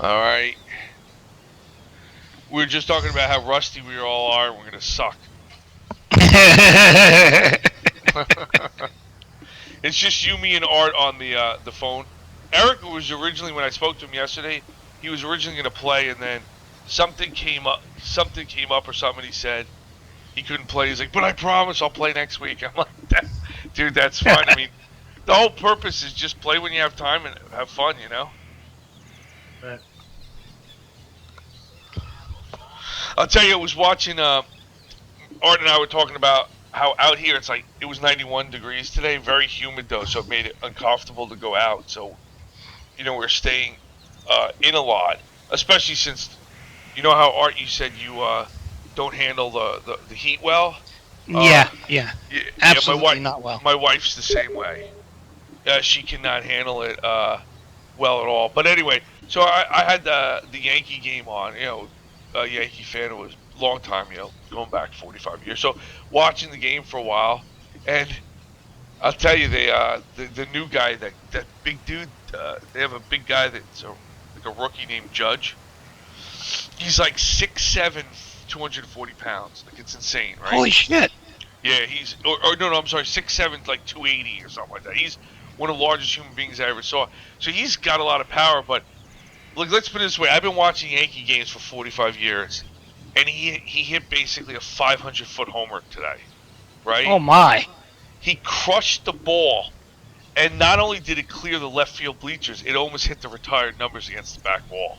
All right. We were just talking about how rusty we all are. And we're gonna suck. It's just you, me, and Art on the phone. Eric was originally, when I spoke to him yesterday, he was originally gonna play, and then something came up. Something came up, or something. He said he couldn't play. He's like, "But I promise I'll play next week." I'm like, "Dude, that's fine." I mean, the whole purpose is just play when you have time and have fun, you know. Right. I'll tell you, I was watching. Art and I were talking about how out here it was 91 degrees today, very humid though, so it made it uncomfortable to go out. So, we're staying in a lot, especially since how Art, you said you don't handle the heat well. Yeah, My absolutely not well. My wife's the same way. She cannot handle it well at all. But anyway, so I had the Yankee game on. A Yankee fan. It was a long time. Going back 45 years. So watching the game for a while, and I'll tell you, the new guy, that big dude. They have a big guy that's like a rookie named Judge. He's like 6'7", 240 pounds. Like, it's insane, right? Holy shit! Yeah, he's no, I'm sorry, 6'7", like 280 or something like that. He's one of the largest human beings I ever saw. So he's got a lot of power. But look, let's put it this way: I've been watching Yankee games for 45 years, and he hit basically a 500-foot homer today, right? Oh my! He crushed the ball, and not only did it clear the left field bleachers, it almost hit the retired numbers against the back wall.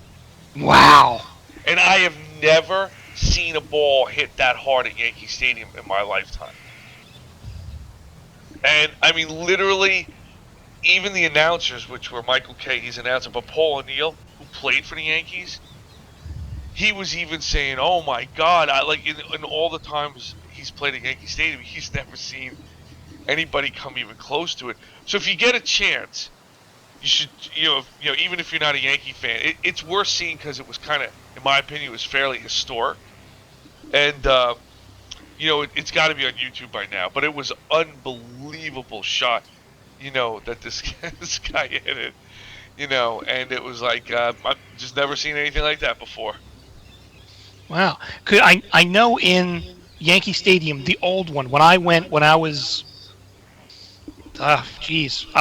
Wow! And I have never seen a ball hit that hard at Yankee Stadium in my lifetime. And I mean, literally, even the announcers, which were Michael Kay, he's announcing, but Paul O'Neill, who played for the Yankees, he was even saying, "Oh my God!" In all the times he's played at Yankee Stadium, he's never seen anybody come even close to it. So if you get a chance, you should, even if you're not a Yankee fan, it's worth seeing, because it was kind of, in my opinion, it was fairly historic. And it's got to be on YouTube by now. But it was an unbelievable shot, that this guy hit it, and it was like, I've just never seen anything like that before. Wow. I know in Yankee Stadium, the old one, when I went when I was, I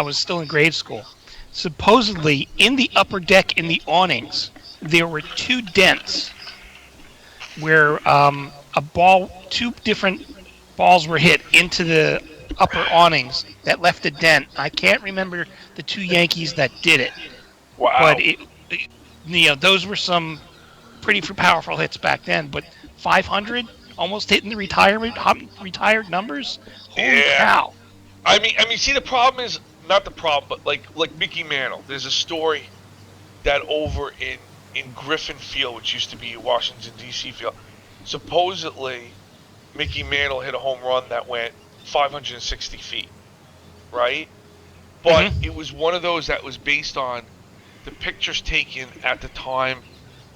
was still in grade school. Supposedly, in the upper deck, in the awnings, there were two dents where two different balls were hit into the upper awnings that left a dent. I can't remember the two Yankees that did it. Wow. But those were some pretty powerful hits back then. But 500, almost hitting the retired numbers. Holy cow! I mean, see, the problem is not the problem, but like Mickey Mantle. There's a story that over in Griffin Field, which used to be Washington D.C. Field, supposedly Mickey Mantle hit a home run that went 560 feet, right? But it was one of those that was based on the pictures taken at the time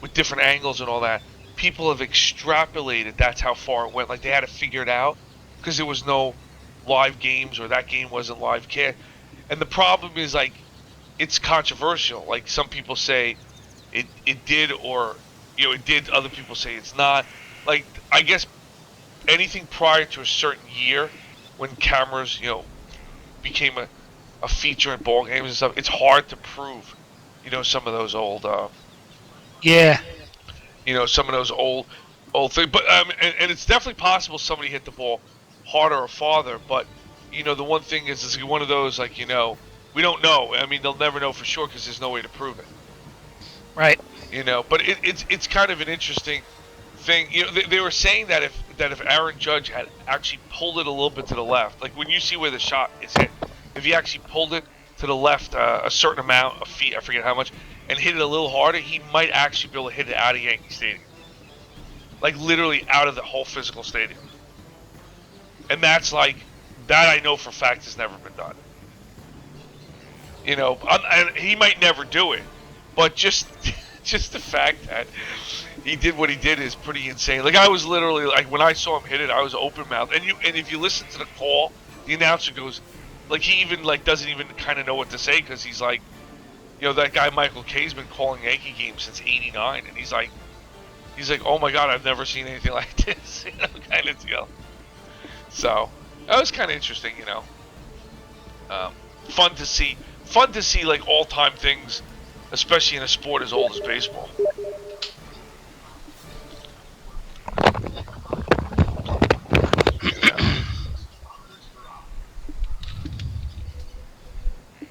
with different angles and all that. People have extrapolated that's how far it went. Like, they had to figure it out because there was no live games, or that game wasn't live cast. And the problem is, like, it's controversial. Like, some people say it did, or it did. Other people say it's not. Like, I guess anything prior to a certain year, when cameras became a feature in ball games and stuff, it's hard to prove some of those old some of those old things. But and it's definitely possible somebody hit the ball harder or farther. But the one thing is, it's one of those, like, we don't know. I mean, they'll never know for sure because there's no way to prove it. Right. But it's kind of an interesting thing. They were saying that if Aaron Judge had actually pulled it a little bit to the left, like when you see where the shot is hit, if he actually pulled it to the left a certain amount of feet, I forget how much, and hit it a little harder, he might actually be able to hit it out of Yankee Stadium. Like, literally out of the whole physical stadium. And that's like, that I know for a fact has never been done. And he might never do it, but just the fact that he did what he did is pretty insane. Like, I was literally, like, when I saw him hit it, I was open mouthed. And if you listen to the call, the announcer goes, like, he even, like, doesn't even kind of know what to say, because he's like, that guy Michael Kay's been calling Yankee games since '89, and he's like, oh my God, I've never seen anything like this, kind of deal. So that was kind of interesting, fun to see like all-time things, especially in a sport as old as baseball.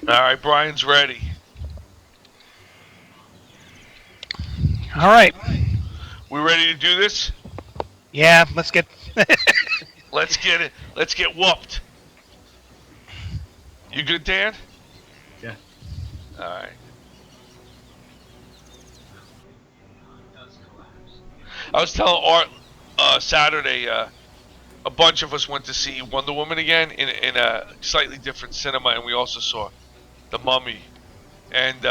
All right, Brian's ready. All right. We ready to do this? Yeah, let's get. Let's get it. Let's get whooped. You good, Dan? Yeah. All right. I was telling Art Saturday, a bunch of us went to see Wonder Woman again in a slightly different cinema, and we also saw The Mummy. And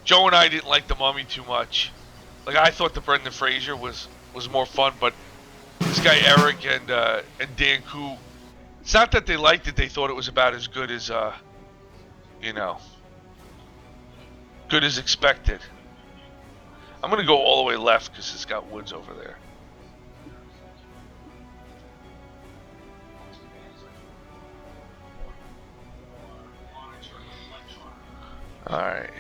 Joe and I didn't like The Mummy too much. Like, I thought the Brendan Fraser was more fun, but this guy Eric and Dan Koo, it's not that they liked it; they thought it was about as good as good as expected. I'm gonna go all the way left because it's got woods over there. All right.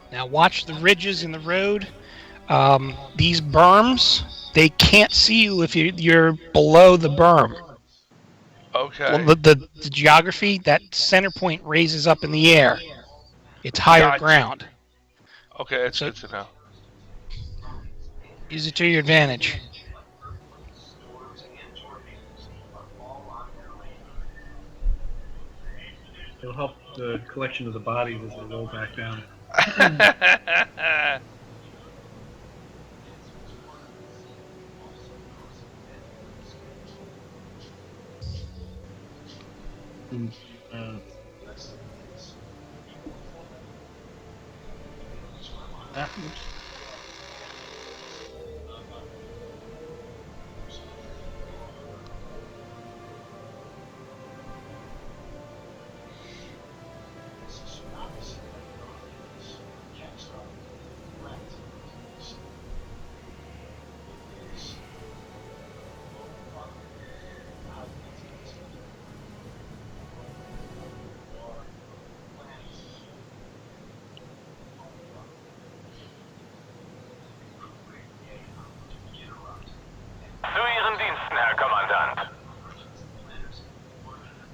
Now watch the ridges in the road. These berms, they can't see you if you're below the berm. Okay. The geography, that center point raises up in the air. It's higher Gotcha. ground. Okay, that's good to know. Use it to your advantage. It'll help the collection of the bodies as they roll back down. Oops.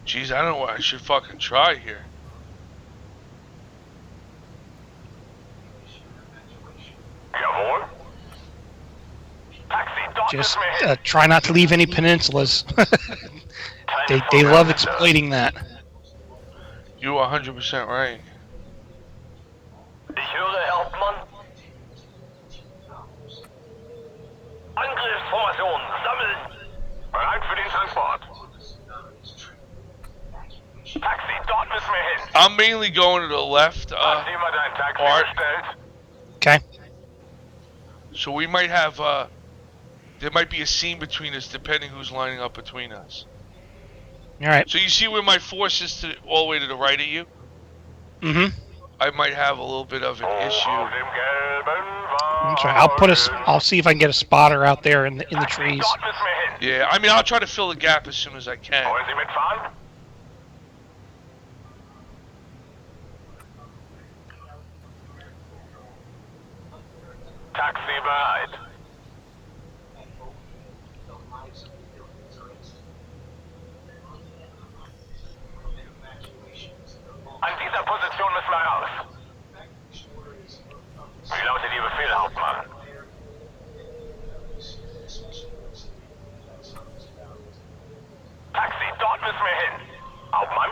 Jeez, I don't know what I should fucking try here. Just try not to leave any peninsulas. they love exploiting that. You are 100% right. Ich höre, Hauptmann. Angriffsformation, sammeln. Bereit für den Transport. Taxi, dort müssen wir hin. I'm mainly going to the left, Hast jemand ein Taxi Art. bestellt? Okay. So we might have, there might be a scene between us depending who's lining up between us. All right. So you see where my force is all the way to the right of you? Mm-hmm. I might have a little bit of an issue. Auf dem gelben Wagen. That's right. I'll see if I can get a spotter out there in the trees. Dort müssen wir hin. Yeah, I mean, I'll try to fill the gap as soon as I can. Wollen Sie mitfahren? Taxi bereit. An dieser Position müssen wir raus. Wie lautet Ihr Befehl, Hauptmann? Taxi, dort müssen wir hin. Hauptmann?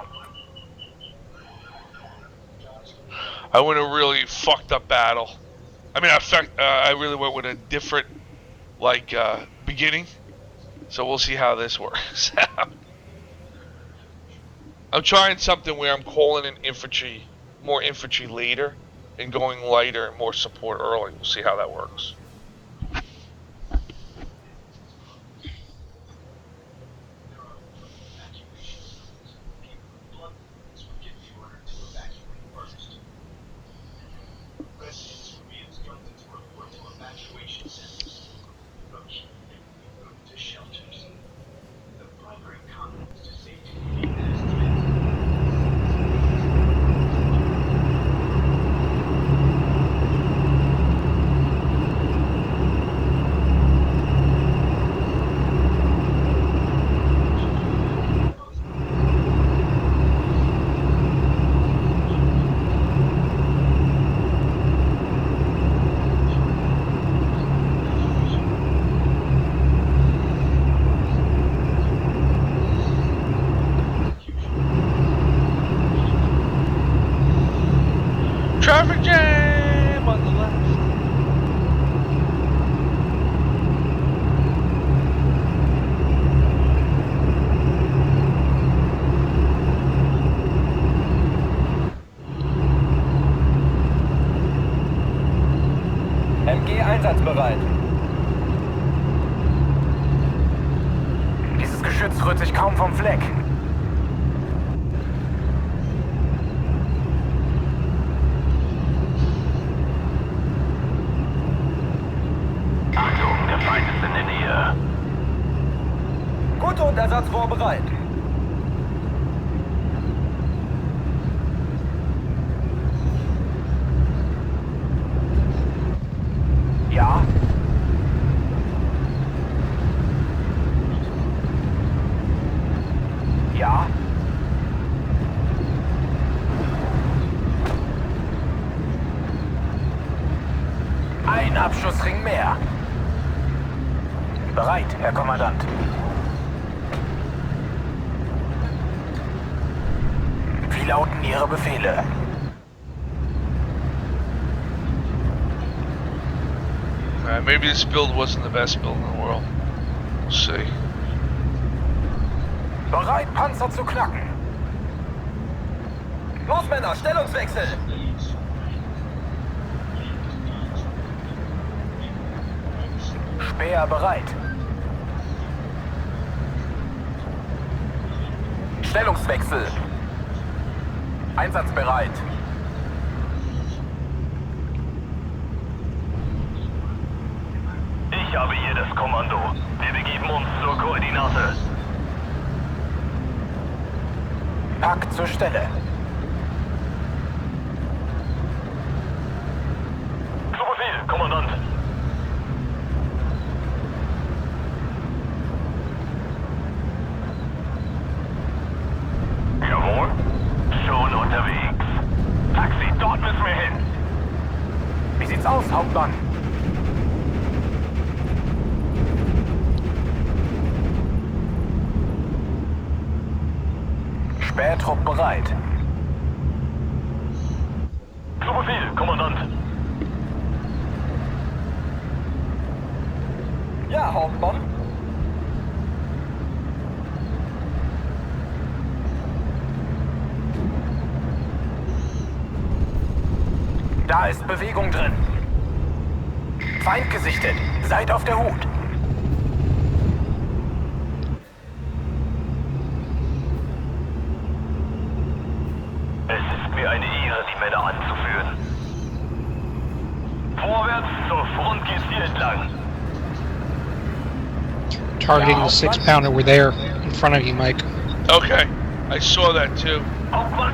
I went a really fucked up battle. I mean, I really went with a different, beginning. So we'll see how this works. I'm trying something where I'm calling in more infantry later, and going lighter and more support early. We'll see how that works. Traffic jam on the left. MG einsatzbereit. Dieses Geschütz rührt sich kaum vom Fleck. Achtung, der Feind ist in der Nähe. Gute Untersatz vorbereit. Ja. Ja. Ein Abschussring mehr. Bereit, Herr Kommandant. Wie lauten Ihre Befehle? Maybe this build wasn't the best build in the world. We'll see. Bereit, Panzer zu knacken. Los, Männer, Stellungswechsel. Speer bereit. Stellungswechsel. Einsatzbereit. Ich habe hier das Kommando. Wir begeben uns zur Koordinate. Pack zur Stelle. Zu Befehl, Kommandant. Jawohl. Schon unterwegs. Taxi, dort müssen wir hin. Wie sieht's aus, Hauptmann? Spähtrupp bereit. Zu Befehl, Kommandant. Ja, Hauptmann. Da ist Bewegung drin. Feind gesichtet. Seid auf der Hut. Es ist mir eine Ehre, die Männer anzuführen. Vorwärts zur Front geht's hier entlang. Targeting the 6-pounder. We're there in front of you, Mike. Okay, I saw that too. Hauptmann.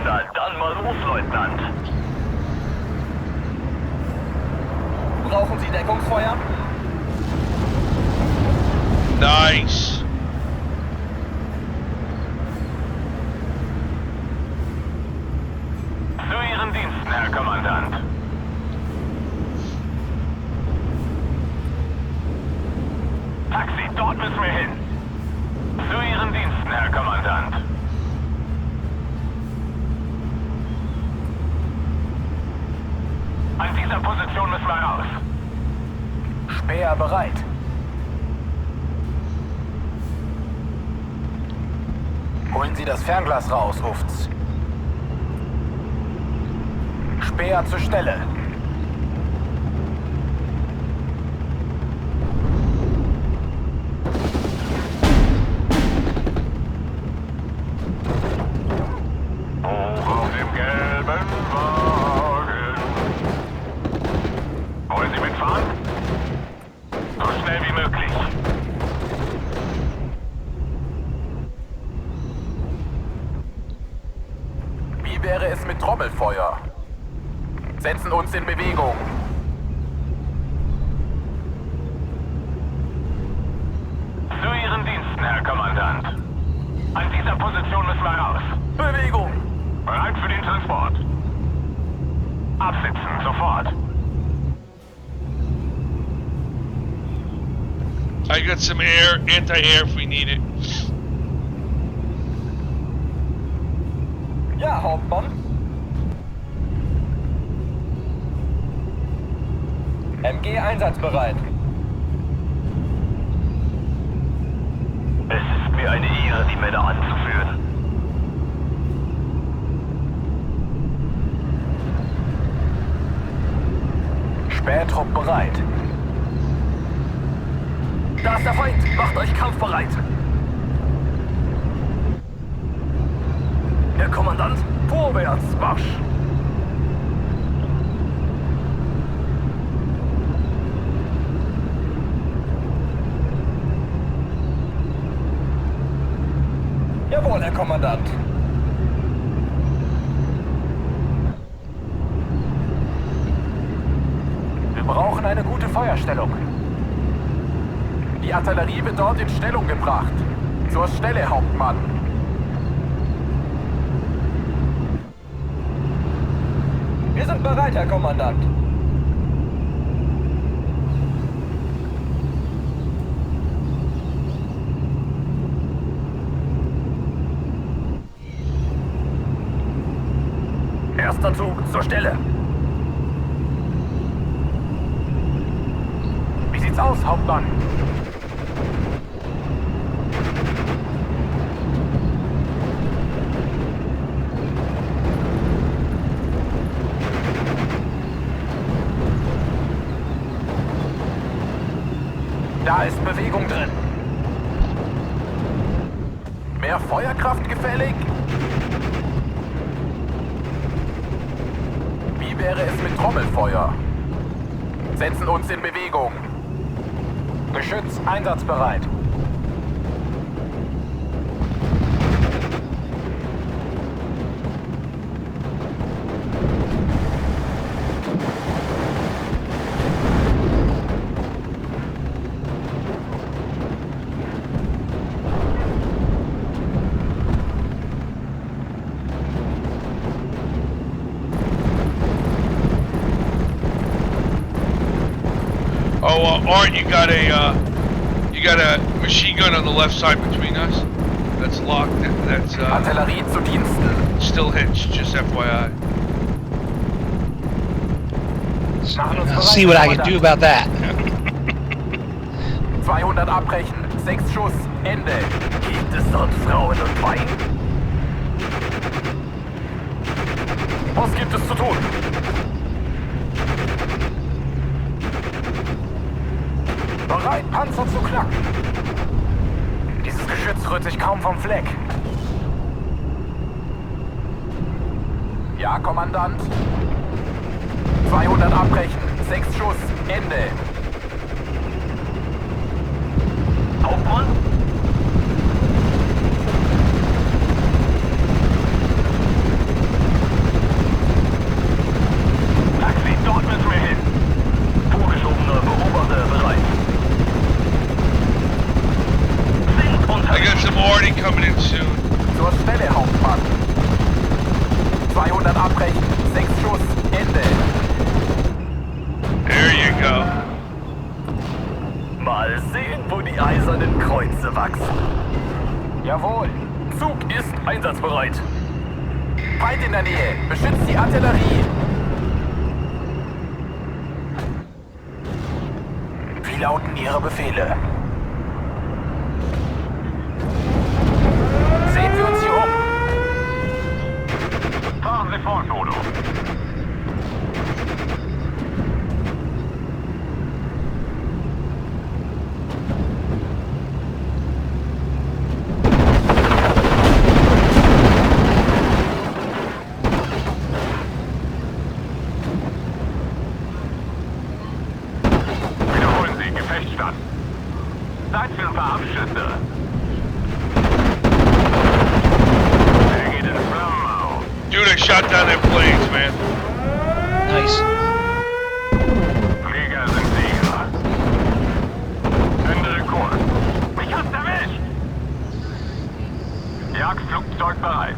Na dann mal los, Leutnant. Brauchen Sie Deckungsfeuer? Nice. Zu Ihren Diensten, Herr Kommandant. Taxi, dort müssen wir hin. Zu Ihren Diensten, Herr Kommandant. An dieser Position müssen wir raus. Speer bereit. Holen Sie das Fernglas raus, Ufts. Speer zur Stelle. Hoch auf dem gelben Wagen. schnell wie möglich. Wie wäre es mit Trommelfeuer? Setzen uns in Bewegung. Zu Ihren Diensten, Herr Kommandant. An dieser Position müssen wir raus. Bewegung! Bereit für den Transport. Absitzen, sofort. I got some air, anti-air if we need it. Ja, Hauptmann. MG einsatzbereit. Es ist mir eine Ehre, die Männer anzuführen. Spähtrupp bereit. Da ist der Feind. Macht euch kampfbereit. Herr Kommandant, vorwärts, Marsch! Jawohl, Herr Kommandant. Wir brauchen eine gute Feuerstellung. Die Artillerie wird dort in Stellung gebracht. Zur Stelle, Hauptmann. Wir sind bereit, Herr Kommandant. Erster Zug zur Stelle. Wie sieht's aus, Hauptmann? Da ist Bewegung drin. Mehr Feuerkraft gefällig? Wie wäre es mit Trommelfeuer? Setzen uns in Bewegung. Geschütz einsatzbereit. Art, you got a machine gun on the left side between us. That's locked. That's Artillerie zu Diensten. still hitched. Just FYI. Machen uns I'll bereit, see what Herr I can do Kommandant. about that. 200 abbrechen. 6 Schuss. Ende. Gibt es dort Frauen und Wein? Was gibt es zu tun? Bereit, Panzer zu knacken. Dieses Geschütz rührt sich kaum vom Fleck. Ja, Kommandant. 200 abbrechen. 6 Schuss. Ende. Hauptmann? Taxi, dort müssen wir hin. Vorgeschobener Beobachter bereit. Sind I got some Artie coming in soon. Zur Stelle, Hauptmann. 200 abbrechen. 6 Schuss. Ende. There you go. Mal sehen, wo die eisernen Kreuze wachsen. Jawohl. Zug ist einsatzbereit. Feind in der Nähe. Beschützt die Artillerie. Wie lauten Ihre Befehle? Sehen wir uns hier um. Fahren Sie fort, Bodo. Wiederholen Sie, Gefechtsstand. Zeit für ein paar Abschüsse. Er geht in Flammen auf. Dude, I shot down their planes, man. Nice. Krieger sind Sieger. Ändere Kurs. Mich hat's erwischt! Jagdflugzeug bereit.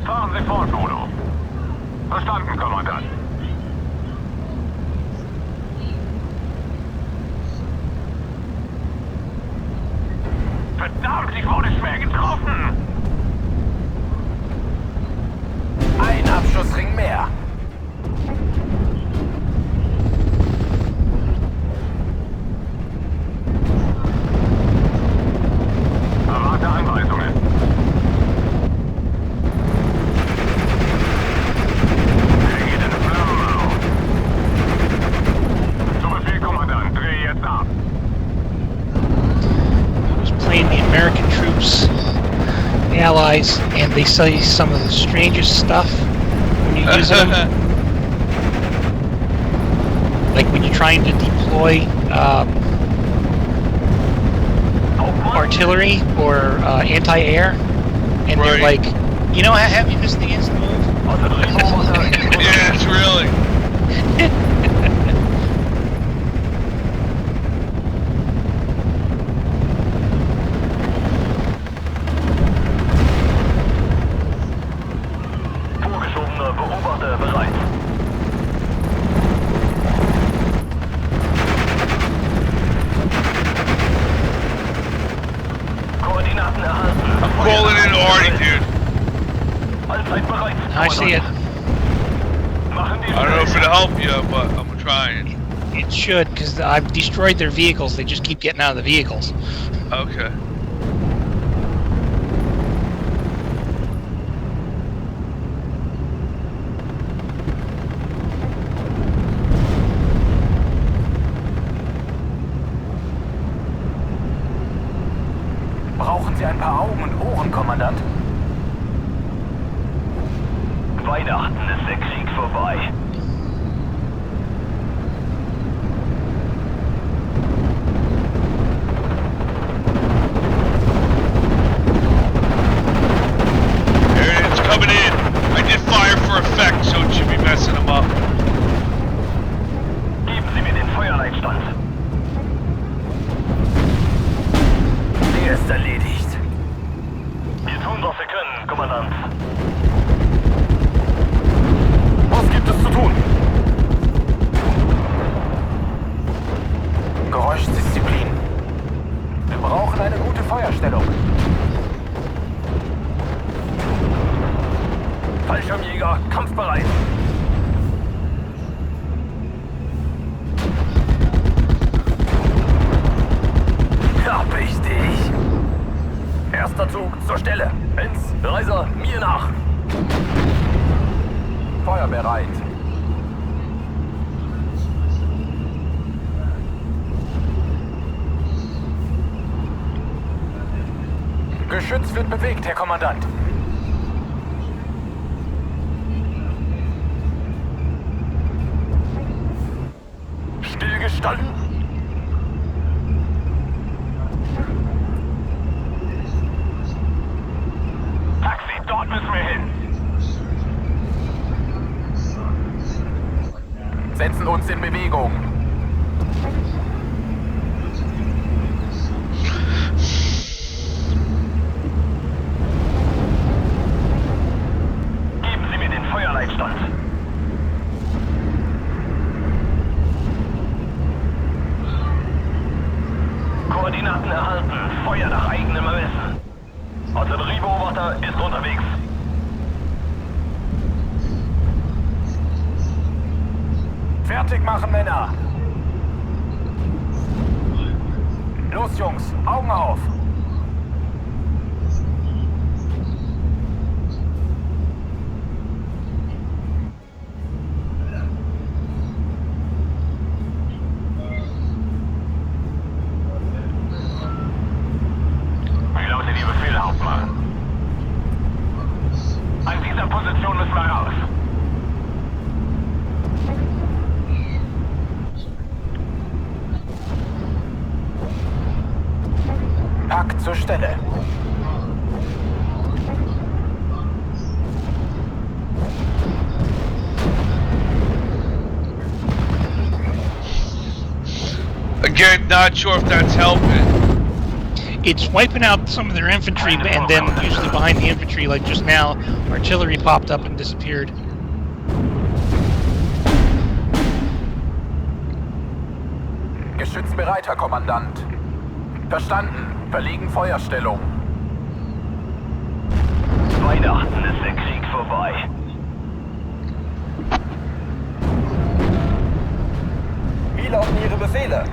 Fahren Sie fort, Udo. Verstanden, Kommandant. Verdammt, ich wurde schwer getroffen! Ein Abschussring mehr. Erwarte Anweisungen. Er geht in Flammen auf. Zu Befehl, Kommandant. Dreh jetzt ab. I was playing the American troops, the Allies, and they say some of the strangest stuff when you're using them. Like when you're trying to deploy artillery or anti-air, and they're Right. like, you know, have you this thing is move? Yes, really. Vorgeschobener Beobachter bereit. Koordinaten erhalten. Calling in Artie, dude. Allzeit bereit. I see it. Machen die I don't know if it'll help you, but I'm trying. It should, because I've destroyed their vehicles. They just keep getting out of the vehicles. Okay. Brauchen Sie ein paar Augen und Ohren, Kommandant? Weihnachten ist der Krieg vorbei. There it is, coming in. I did fire for effect, so it should be messing them up. Geben Sie mir den Feuerleitstand. Der ist erledigt. Wir tun, was wir können, Kommandant. Was gibt es zu tun? Geräuschdisziplin. Wir brauchen eine gute Feuerstellung. Fallschirmjäger, kampfbereit. Hab ich dich. Erster Zug zur Stelle. Benz, Reiser, mir nach. Feuer bereit. Geschütz wird bewegt, Herr Kommandant. Stillgestanden? Taxi, dort müssen wir hin. Setzen uns in Bewegung. Geben Sie mir den Feuerleitstand. Koordinaten erhalten. Feuer nach eigenem Ermessen. Artilleriebeobachter ist unterwegs. Fertig machen, Männer. Los, Jungs, Augen auf. Wie lautet Ihr Befehl, Haupt? Stelle. Again, not sure if that's helping. It's wiping out some of their infantry, and then usually behind the infantry, like just now, artillery popped up and disappeared. Geschütz bereit, Herr Kommandant. Verstanden. Verlegen Feuerstellung. Weihnachten ist der Krieg vorbei. Wie lauten Ihre Befehle?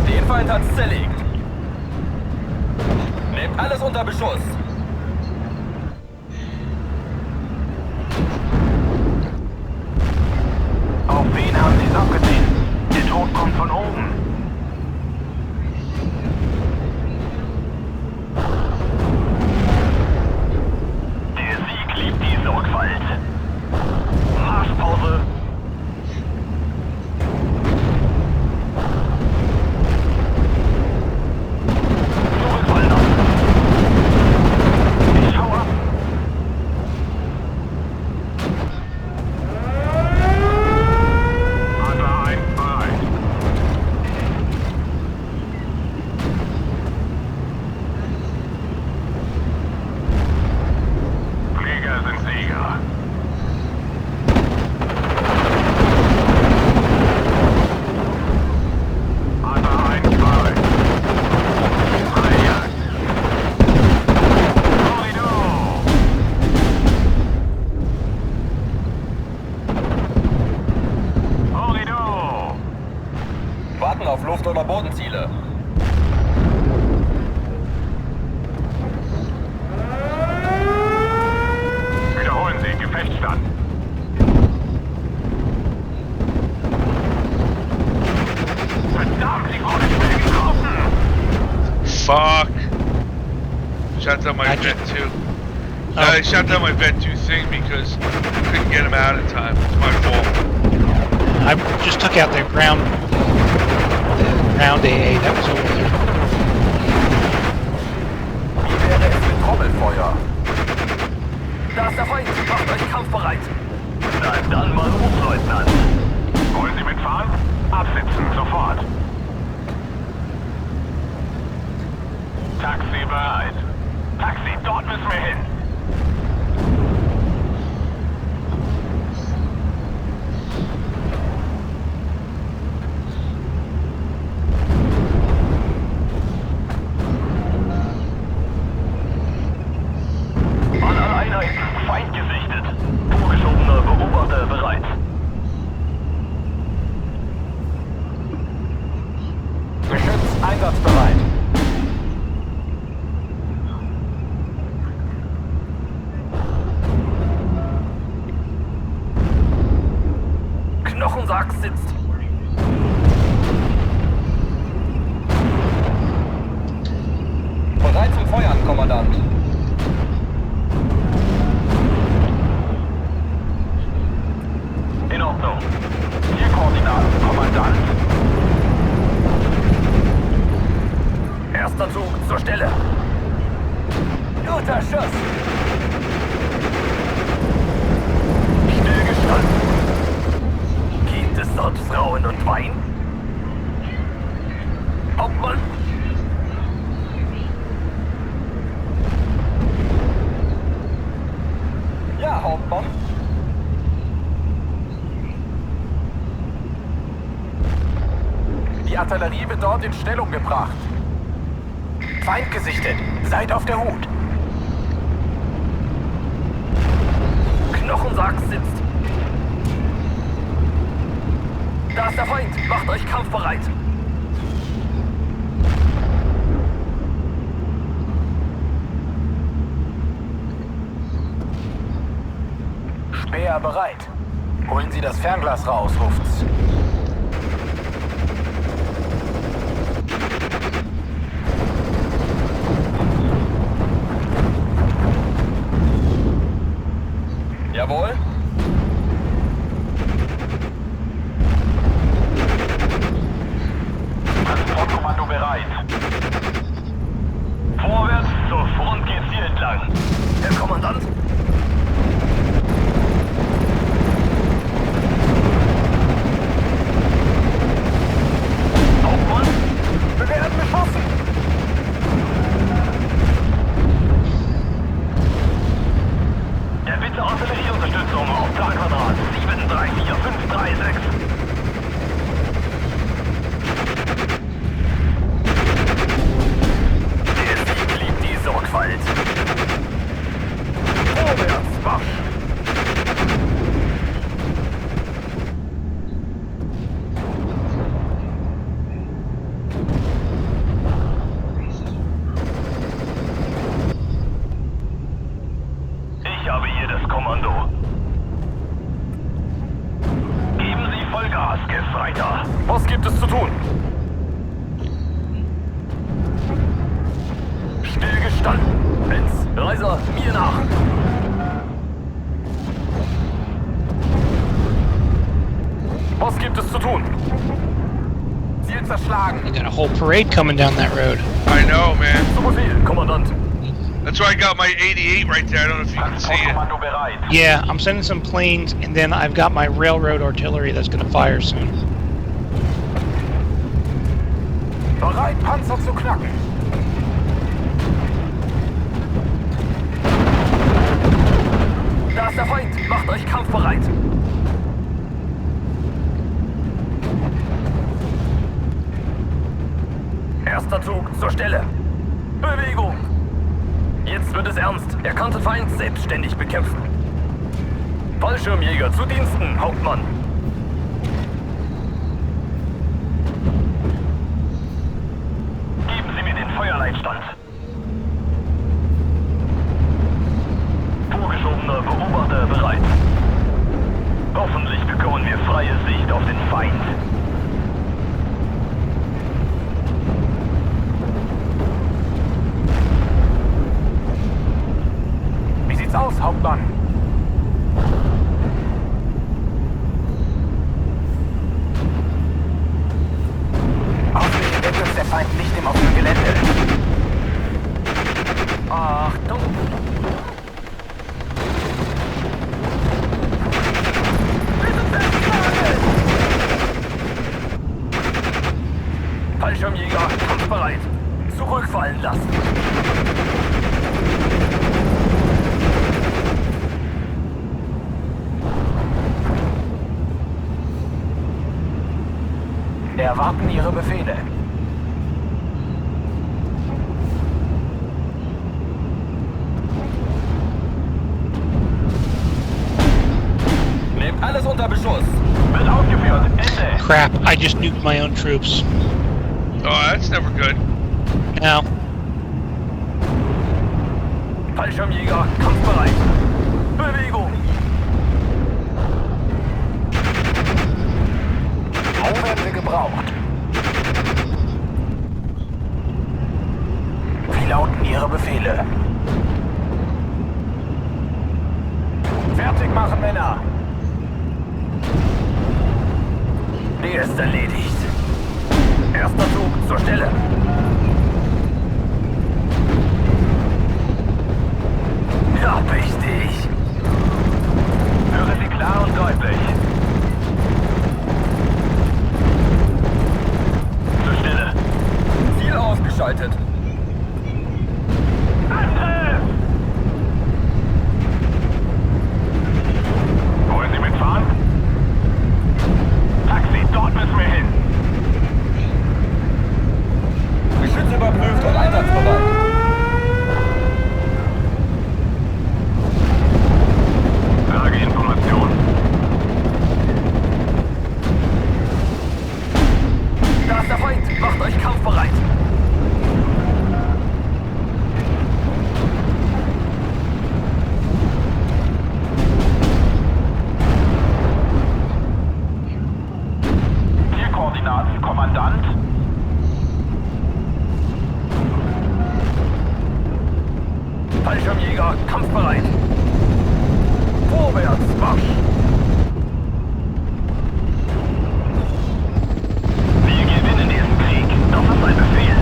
Den Feind hat's zerlegt. Nehmt alles unter Beschuss. Auf wen haben Sie es abgesehen? Der Tod kommt von oben. Der Sieg liebt die Sorgfalt. Marschpause. Zurückwandern. Ich hau ab. Adler 1 bereit. Flieger sind Sieger. Adler 1 bereit. Freijagd. Tornado. Tornado. Warten auf Luft- oder Bodenziele. Wiederholen Sie, Gefechtsstand. Verdammt, ich wurde schnell getroffen. Fuck. Shut down my Vet 2. I shut down my Vet 2 thing because I couldn't get him out in time. It's my fault. I just took out their ground AA that was over there. Wie wäre es mit Trommelfeuer? Da ist der Feind, macht euch kampfbereit. Na dann mal hoch, Leutnant. Wollen Sie mitfahren? Absitzen, sofort. Taxi bereit. Taxi, dort müssen wir hin. An alle Einheiten, Feind gesichtet. Vorgeschobener Beobachter bereit. Geschütz einsatzbereit. Knochensack sitzt. Bereit zum Feuern, Kommandant. In Ordnung. Hier Koordinaten, Kommandant. Erster Zug zur Stelle. Guter Schuss. Stillgestanden. Gibt es dort Frauen und Wein? Hauptmann? Ja, Hauptmann. Die Artillerie wird dort in Stellung gebracht. Feind gesichtet. Seid auf der Hut. Knochensack sitzt. Da ist der Feind. Macht euch kampfbereit. Speer bereit. Holen Sie das Fernglas raus, ruft's. Jawohl. Transportkommando bereit. Was Gefreiter. Was gibt es zu tun? Stillgestanden. Benz, Reiser, mir nach. Was gibt es zu tun? Ziel zerschlagen. You got a whole parade coming down that road. I know, man. Zu Befehl, Kommandant. That's why I got my 88 right there. I don't know if you can see it. Transportkommando bereit. Yeah, I'm sending some planes, and then I've got my railroad artillery that's going to fire soon. Bereit, Panzer zu knacken. Da ist der Feind. Macht euch kampfbereit. Erster Zug zur Stelle. Bewegung. Jetzt wird es ernst. Erkannte Feind selbstständig bekämpfen. Fallschirmjäger zu Diensten, Hauptmann. Geben Sie mir den Feuerleitstand. Vorgeschobener Beobachter bereit. Hoffentlich bekommen wir freie Sicht auf den Feind. Wie sieht's aus, Hauptmann? Hoffentlich entdeckt uns der Feind nicht im offenen Gelände. Achtung! Fallschirmjäger, kampfbereit. Zurückfallen lassen. Erwarten Ihre Befehle. Nehmt alles unter Beschuss. Wird ausgeführt. Ende. Crap, I just nuked my own troops. Oh, that's never good. Now, Fallschirmjäger, kampfbereit. Bewegung. Wo werden wir gebraucht? Wie lauten Ihre Befehle? Fertig machen, Männer. Der ist erledigt. Erster Zug zur Stelle. Ja, richtig. Höre Sie klar und deutlich. Zur Stelle. Ziel ausgeschaltet. Angriff! Wollen Sie mitfahren? Taxi, dort müssen wir hin. Geschütz überprüft und einsatzbereit. Lageinformation. Da ist der Feind. Macht euch kampfbereit. Zielkoordinaten, Kommandant. Fallschirmjäger, kampfbereit. Vorwärts, Marsch. Wir gewinnen diesen Krieg. Das ist ein Befehl.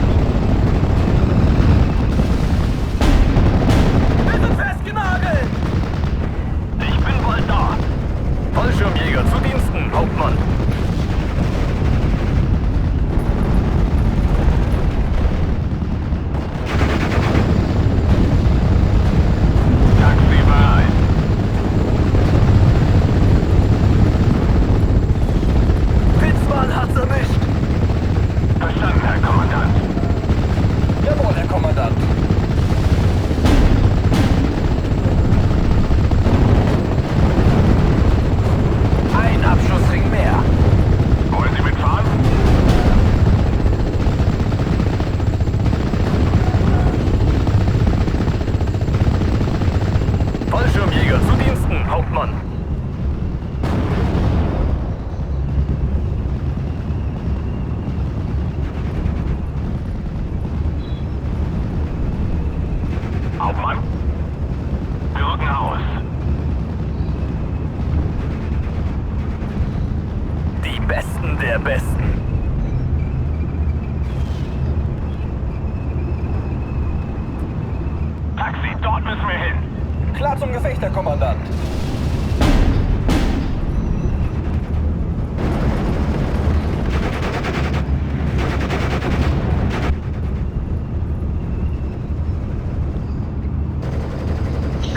Wir sind festgenagelt. Ich bin bald da. Fallschirmjäger zu Diensten, Hauptmann. Taxi bereit. Besten der Besten. Taxi, dort müssen wir hin. Klar zum Gefecht, Herr Kommandant.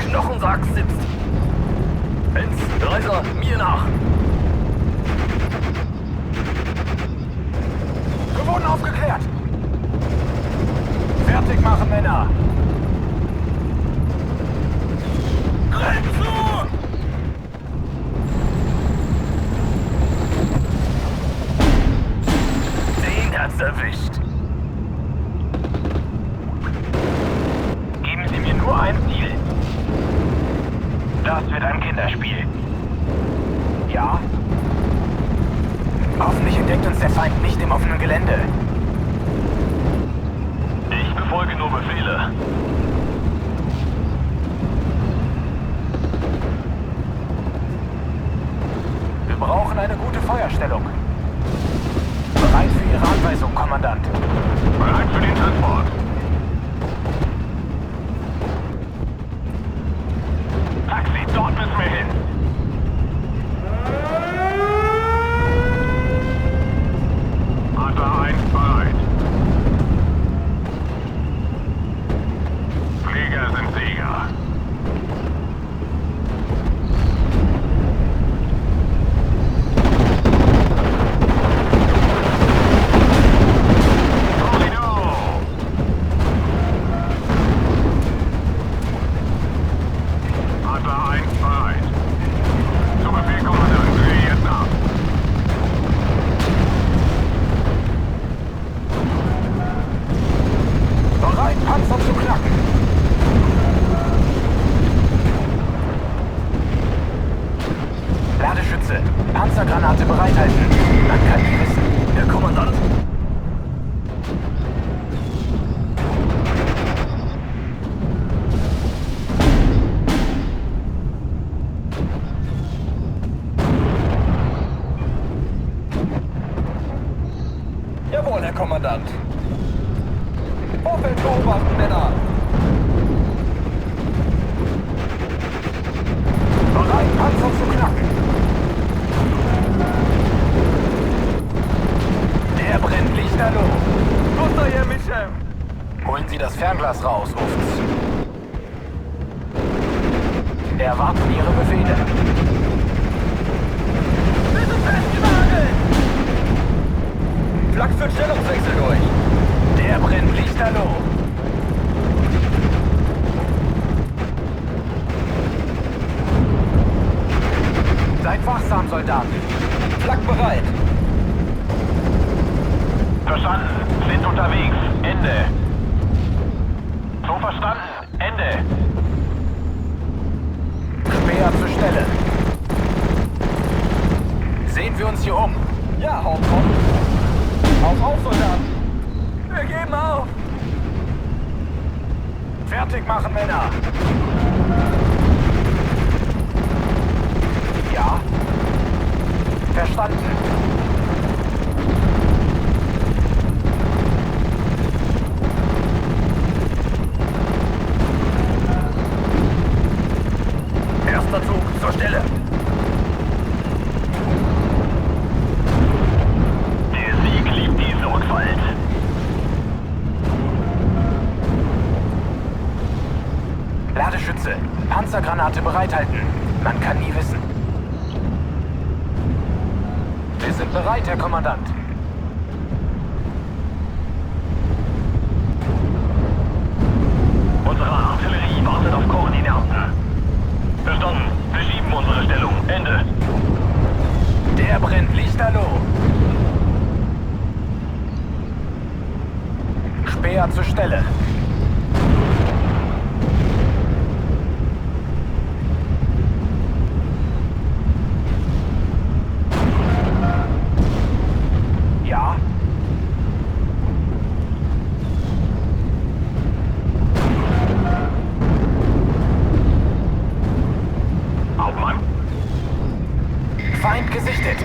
Knochensack sitzt. Benz, Reiser, mir nach. Wir wurden aufgeklärt. Fertig machen, Männer. Renn zu! Den hat's erwischt. Geben Sie mir nur ein Ziel. Das wird ein Kinderspiel. Ja. Hoffentlich entdeckt uns der Feind nicht im offenen Gelände. Ich befolge nur Befehle. Wir brauchen eine gute Feuerstellung. Bereit für Ihre Anweisung, Kommandant. Bereit für den Transport. Taxi, dort müssen wir hin. Adler 1 bereit. Flieger sind Sieger. Adler 1 bereit. Zu Befehl, Kommandant. Drehe jetzt ab. Bereit, Panzer zu knacken. Ladeschütze, Panzergranate bereithalten. Man kann nie wissen. Herr Kommandant. Jawohl, Herr Kommandant. Vorfeld beobachten, Männer. Bereit, Panzer zu knacken. Der brennt lichterloh. Runter hier, Michel. Holen Sie das Fernglas raus, Ufts. Erwarten Ihre Befehle. Bitte festnageln! Flak führt Stellungswechsel durch. Der brennt lichterloh. Seid wachsam, Soldaten. Flak bereit. Verstanden. Sind unterwegs. Ende. So verstanden. Ende. Speer zur Stelle. Sehen wir uns hier um. Ja, Hauptmann. Auf, Soldaten. Wir geben auf. Fertig machen, Männer. Ja. Verstanden. Erster Zug zur Stelle. Der Sieg liebt die Sorgfalt. Ladeschütze, Panzergranate bereithalten. Man kann nie wissen. Wir sind bereit, Herr Kommandant. Unsere Artillerie wartet auf Koordinaten. Verstanden. Verschieben unsere Stellung. Ende. Der brennt lichterloh. Speer zur Stelle. Ja. Hauptmann. Feind gesichtet.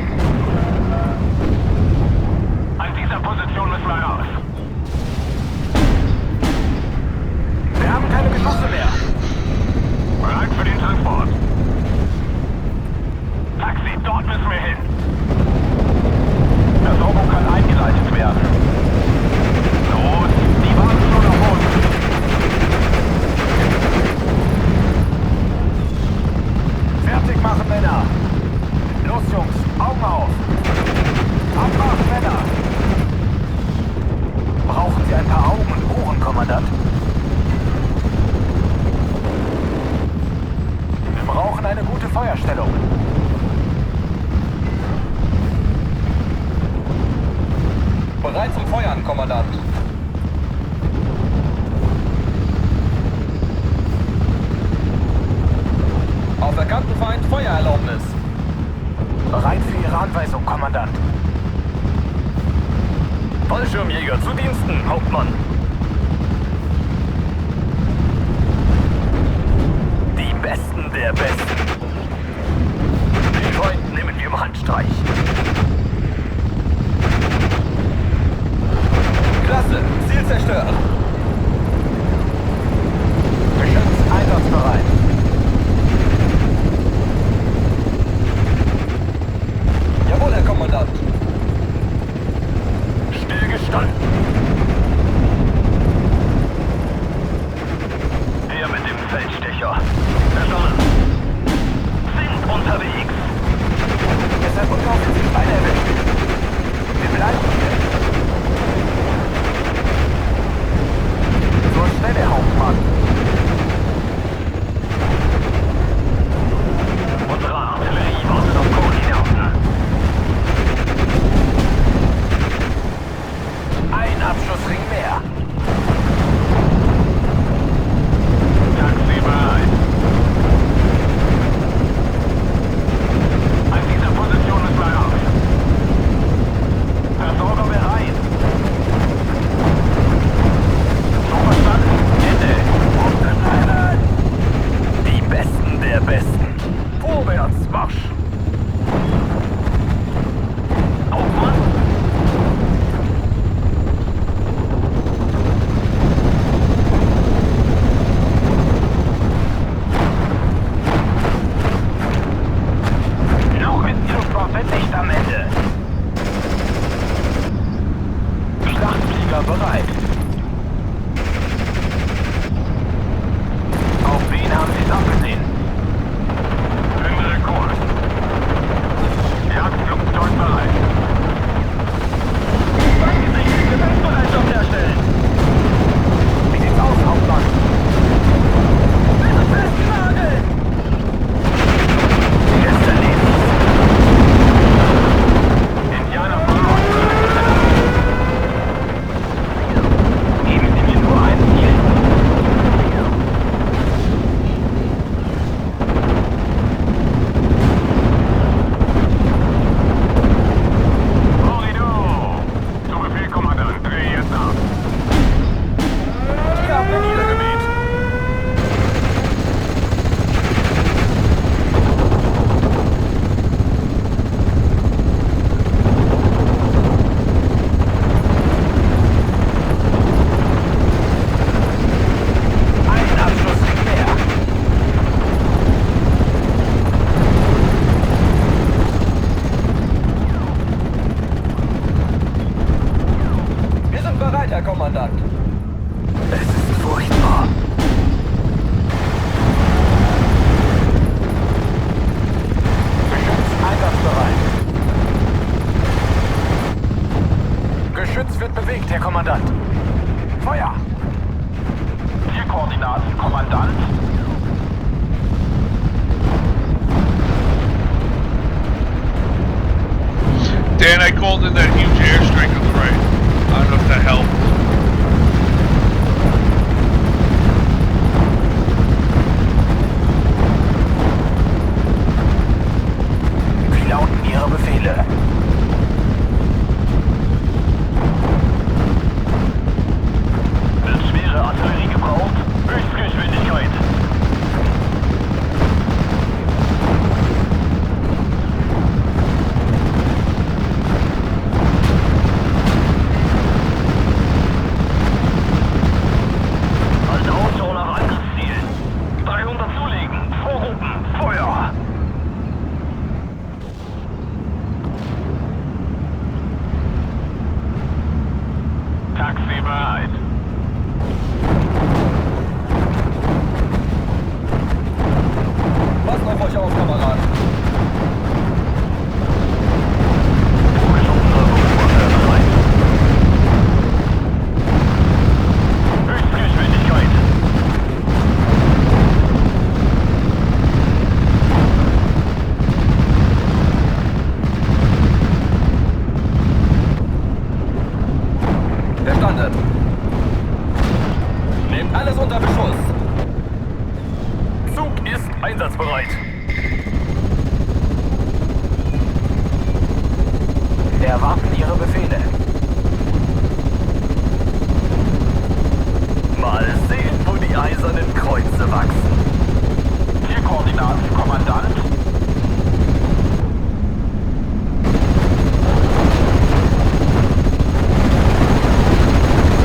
Bereit zum Feuern, Kommandant. Auf erkannten Feind Feuererlaubnis. Bereit für Ihre Anweisung, Kommandant. Fallschirmjäger zu Diensten, Hauptmann. Die Besten der Besten. Den Feind nehmen wir im Handstreich. Klasse, Ziel zerstört. Geschütz einsatzbereit. Jawohl, Herr Kommandant. Stillgestanden. Der mit dem Feldstecher. Verstanden. Sind unterwegs. Es hat unglaublich beide erwischt. Wir bleiben hier. Zur Stelle, Hauptmann. Unsere Artillerie wartet auf Koordinaten. Ein Abschussring mehr. Taxi bereit. An dieser Position ist mein auf. Versorger bereit. So verstanden. Ende. Unten bleiben. Die Besten der Besten. Vorwärts, Marsch. Hauptmann. Noch ist die Luftwaffe nicht am Ende. Schlachtflieger bereit. Auf wen haben Sie es abgesehen? Finde Kurs. Jagdflugzeug bereit. Angesichts Gewaltbereitschaft herstellen. Wie sieht's aus, Hauptmann? Bitte festnageln! Ist erledigt. Indianer verloren. Geben Sie mir nur ein Ziel. Corridor! Zu Befehl, Kommandant. Dreh jetzt ab. Wir haben ihn niedergemäht. Ein Abschussring mehr. Wir sind bereit, Herr Kommandant. Es ist furchtbar. Geschütz einsatzbereit. Geschütz wird bewegt, Herr Kommandant. Feuer! Zielkoordinaten, Kommandant. Dan, I called in that huge airstrike on the right. I don't know if that helped. Wie lauten Ihre Befehle? Wird schwere Artillerie gebraucht? Höchstgeschwindigkeit. Alte Ausschau nach Angriffszielen. 300 zulegen. Vorrufen. Feuer. Taxi bereit. Passt auf euch auf, Kameraden. Höchstgeschwindigkeit. Weitere Befehle. Mal sehen, wo die eisernen Kreuze wachsen. Zielkoordinaten, Kommandant.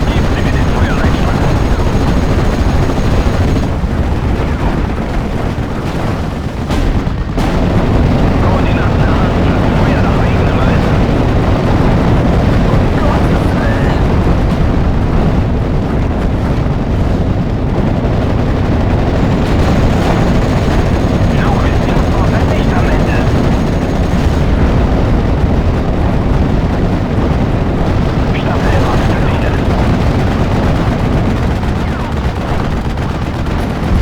Geben Sie mir den Feuerleitstang. Koordinaten erhalten. Feuer nach eigenem Ermessen. Gottes Willen. Flugbetriebsprozess nicht am Ende. Staffelrad befehlen.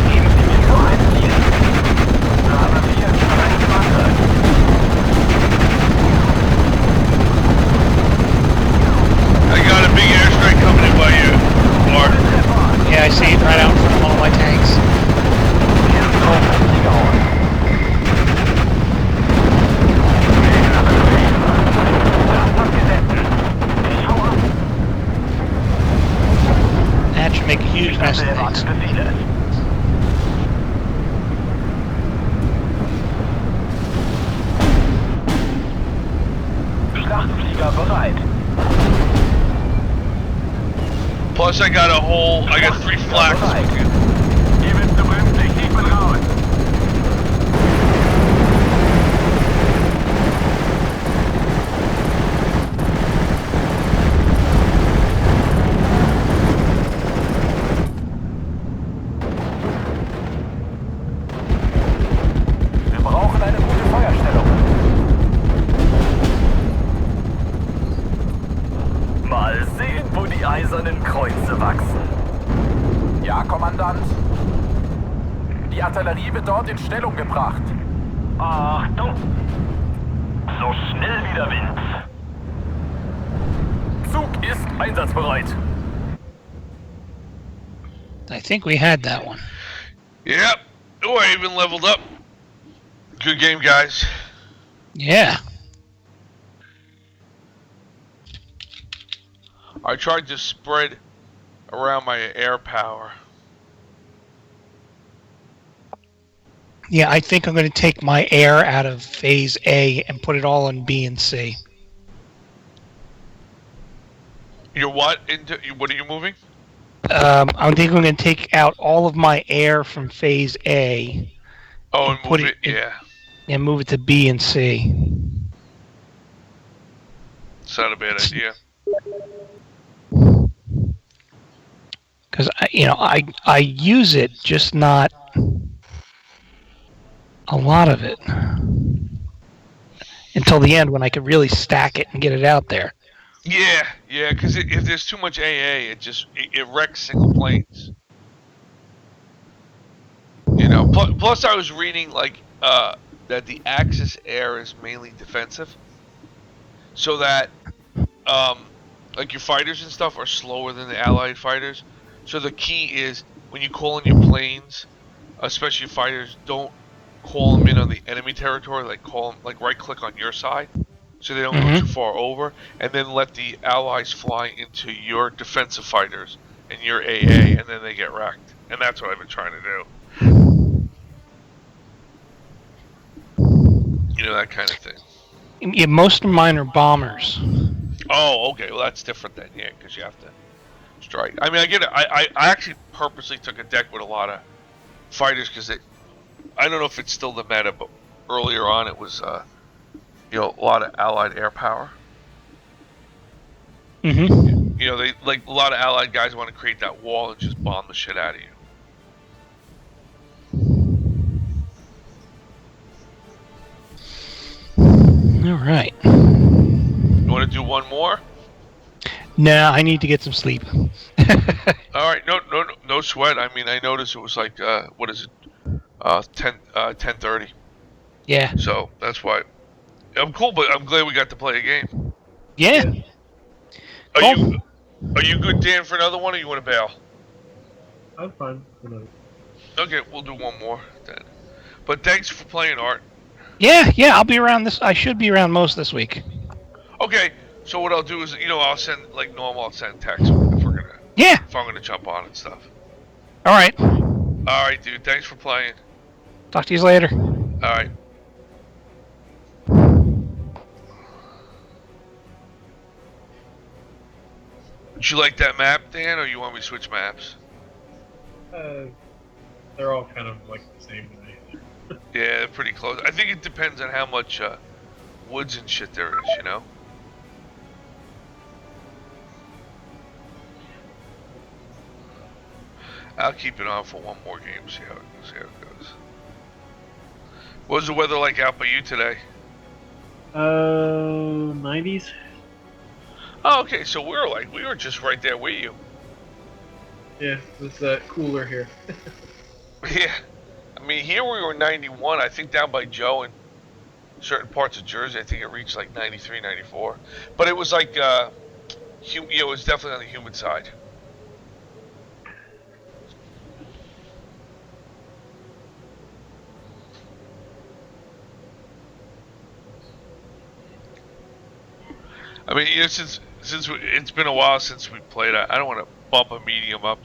Geben Sie mir nur ein Ziel. Brava 4, ein Fahrzeug. I got a big airstrike coming in by you, Mark. Yeah, I see it right out in front of all my tanks. That should make a huge mess of things. Schlachtflieger bereit. Plus, I got 3 flags. Hier wird zu Bremstechnik bin raus. Wir brauchen eine gute Feuerstellung. Mal sehen, wo die eisernen Kreuze wachsen. Ja, Kommandant. Die Artillerie wird dort in Stellung gebracht. Achtung! So schnell wie der Wind. Zug ist einsatzbereit. I think we had that one. Yep. Oh, I even leveled up. Good game, guys. Yeah. I tried to spread around my air power. Yeah, I think I'm going to take my air out of Phase A and put it all in B and C. You're what? What are you moving? I think I'm going to take out all of my air from Phase A Oh, And and put move it it. in- Yeah. and move it to B and C. It's not a bad idea. Because I use it, just not a lot of it until the end when I could really stack it and get it out there. Yeah, because if there's too much AA, it wrecks single planes. Plus I was reading that the Axis air is mainly defensive, so that your fighters and stuff are slower than the Allied fighters. So the key is when you call in your planes, especially fighters, don't call them in on the enemy territory. Right click on your side, so they don't go too far over, and then let the Allies fly into your defensive fighters and your AA, and then they get wrecked. And that's what I've been trying to do. That kind of thing. Yeah, most of mine are bombers. Oh, okay. Well, that's different then, yeah, because you have to strike. I mean, I get it. I actually purposely took a deck with a lot of fighters because I don't know if it's still the meta, but earlier on it was, a lot of Allied air power. Mm-hmm. They a lot of Allied guys want to create that wall and just bomb the shit out of you. All right. You want to do one more? Nah, I need to get some sleep. All right, no sweat. I mean, I noticed it was what is it, 10:30. Yeah. So that's why I'm cool, but I'm glad we got to play a game. Yeah. Are Cool. you good, Dan, for another one, or you want to bail? I'm fine. Okay, we'll do one more then. But thanks for playing, Art. Yeah, I'll be around this. I should be around most this week. Okay, So what I'll do is, I'll send like normal. I'll send text if Yeah. I'm gonna jump on and stuff. All right. All right, dude. Thanks for playing. Talk to you later. All right. Would you like that map, Dan, or you want me to switch maps? They're all kind of like the same to me. Yeah, they're pretty close. I think it depends on how much woods and shit there is, I'll keep it on for one more game, see how it goes. What was the weather like out by you today? 90s. Oh, okay, so we were just right there with you. Yeah, it was cooler here. Yeah. I mean, here we were 91. I think down by Joe and certain parts of Jersey, I think it reached like 93, 94. But it was like, it was definitely on the humid side. I mean, since it's been a while since we played, I don't want to bump a medium up.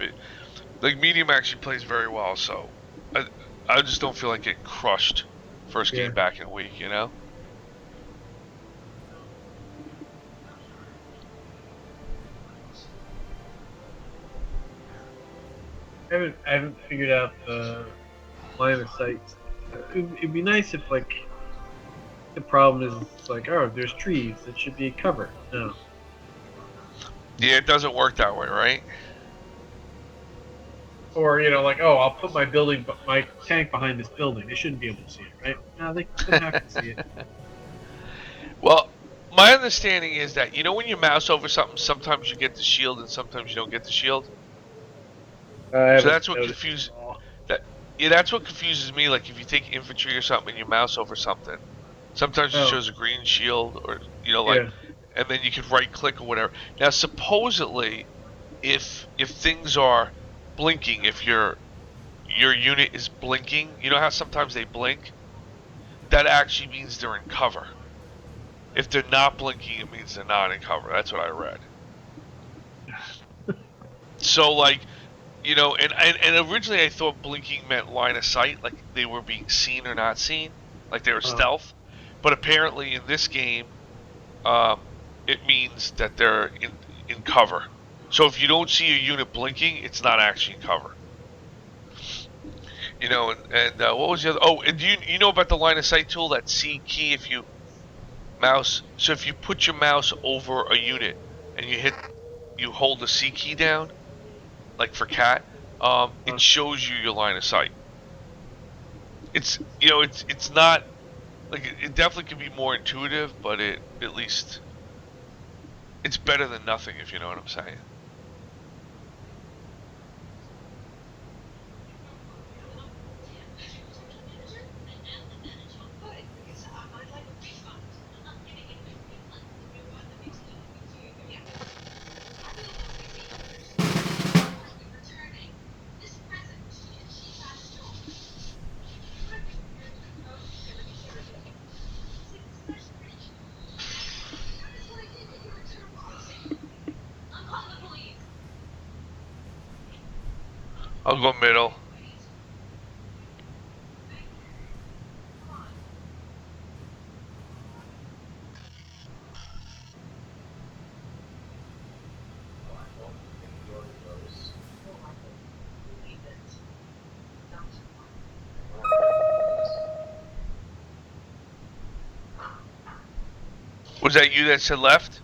Like medium actually plays very well, so I just don't feel like getting crushed first game back in a week, I haven't figured out the line of sight. It'd be nice if like the problem is it's like, oh, there's trees, it should be cover. No. Yeah, it doesn't work that way, right? Or like, oh, I'll put my tank behind this building. They shouldn't be able to see it, right? No, they have to see it. Well, my understanding is that when you mouse over something, sometimes you get the shield and sometimes you don't get the shield. So that's what confuses that's what confuses me. Like if you take infantry or something and you mouse over something, sometimes it shows a green shield, or and then you can right click or whatever. Now, supposedly, if things are blinking, if your unit is blinking, you know how sometimes they blink? That actually means they're in cover. If they're not blinking, it means they're not in cover. That's what I read. So, like, and originally I thought blinking meant line of sight, like they were being seen or not seen, like they were stealth. But apparently in this game, it means that they're in cover. So if you don't see a unit blinking, it's not actually in cover. And what was the other? Oh, and do you know about the line of sight tool, that C key? If you mouse, so if you put your mouse over a unit and you hold the C key down, like for cat, it shows you your line of sight. It's it's not like it definitely can be more intuitive, but at least it's better than nothing, if you know what I'm saying. I'll go middle. Was that you that said left?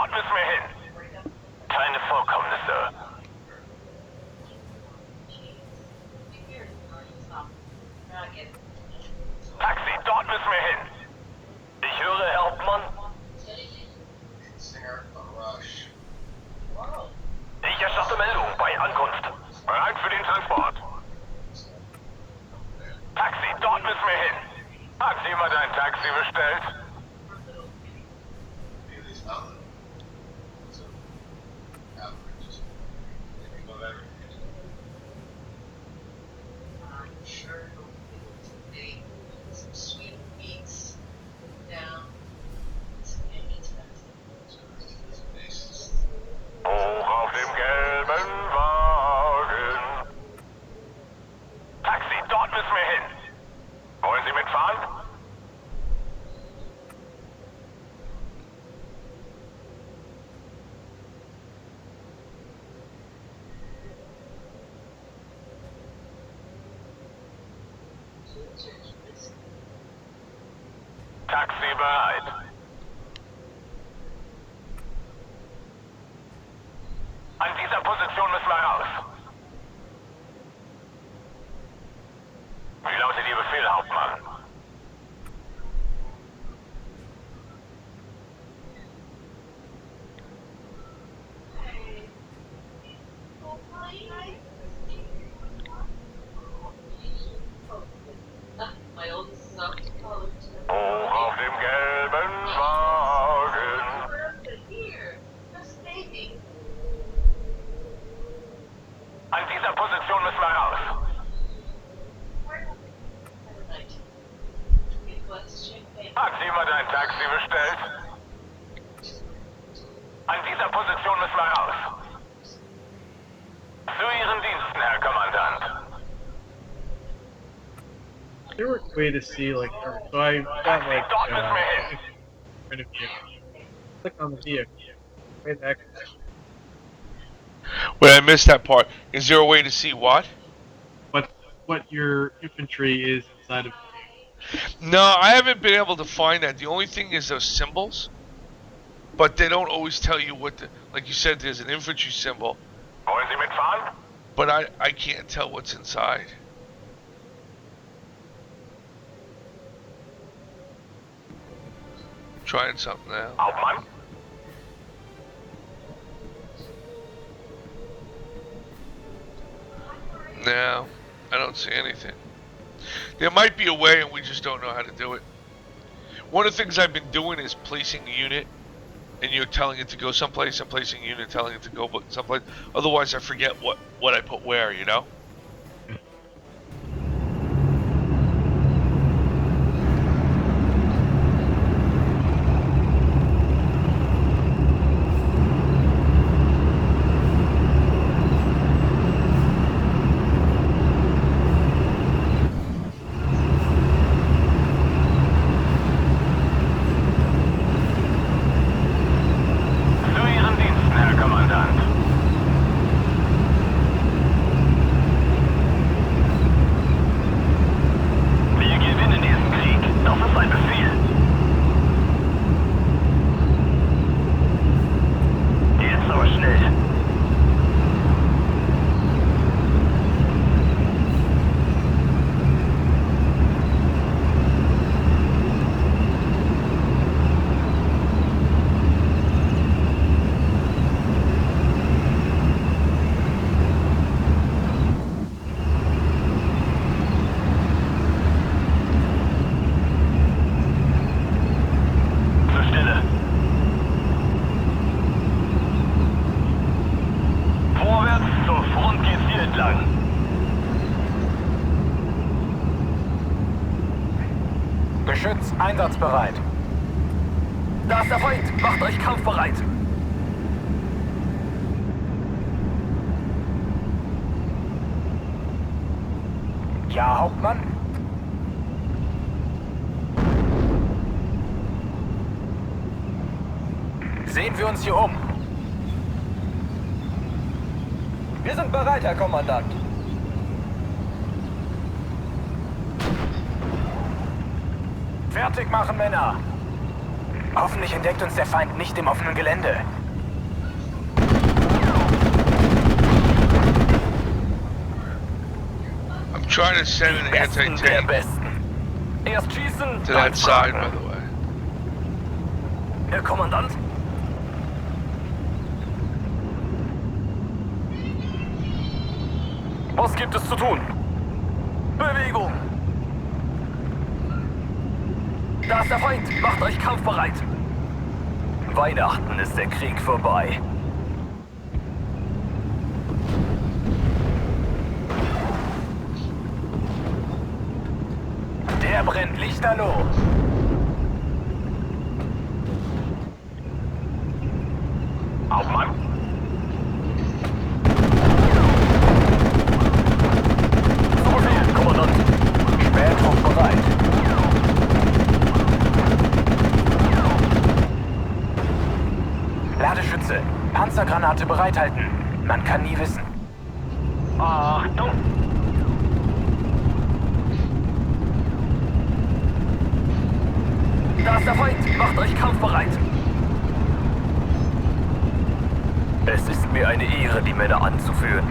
dort müssen wir hin. Keine Vorkommnisse. Taxi, dort müssen wir hin. Ich höre, Herr Hauptmann. Ich erstatte Meldung bei Ankunft. Bereit für den Transport. Taxi, dort müssen wir hin. Hat jemand ein Taxi bestellt? Hoch auf dem gelben Wagen. Taxi, dort müssen wir hin. Wollen Sie mitfahren? Taxi bereit. An dieser Position müssen wir raus. Wie lautet Ihr Befehl, Hauptmann? Hoch auf dem gelben Wagen. An dieser Position müssen wir raus. Hat jemand ein Taxi bestellt? An dieser Position müssen wir raus. Zu Ihren Diensten, Herr Kommandant. Is there a way to see like, so I got like, right of vehicle. Click on the vehicle. Right back. Wait, I missed that part. Is there a way to see what? What your infantry is inside of. No, I haven't been able to find that. The only thing is those symbols, but they don't always tell you what the. Like you said, there's an infantry symbol, Wollen Sie mitfahren? but I can't tell what's inside. Trying something now. Hauptmann? No, I don't see anything. There might be a way and we just don't know how to do it. One of the things I've been doing is placing a unit and you're telling it to go someplace and placing a unit telling it to go someplace. Otherwise I forget what I put where, you know? Zu Ihren Diensten, Herr Kommandant. Wir gewinnen diesen Krieg. Das ist ein Befehl. Jetzt aber schnell. Zur Stelle. Vorwärts, zur Front geht's hier entlang. Geschütz einsatzbereit. Da ist der Feind. Macht euch kampfbereit. Ja, Hauptmann? Sehen wir uns hier um. Wir sind bereit, Herr Kommandant. Fertig machen, Männer. Hoffentlich entdeckt uns der Feind nicht im offenen Gelände. I'm trying to send an Besten der anti-tank Besten. Erst schießen, to dann that side, fragen. by the way. Herr Kommandant? Was gibt es zu tun? Bewegung! Da ist der Feind! Macht euch kampfbereit! Weihnachten ist der Krieg vorbei. Der brennt lichterloh! Auf Mann. Zu Befehl, Kommandant! Spähdruck bereit. Ladeschütze, Panzergranate bereithalten. Man kann nie wissen. Achtung. Da ist der Feind! Macht euch kampfbereit! Es ist mir eine Ehre, die Männer anzuführen.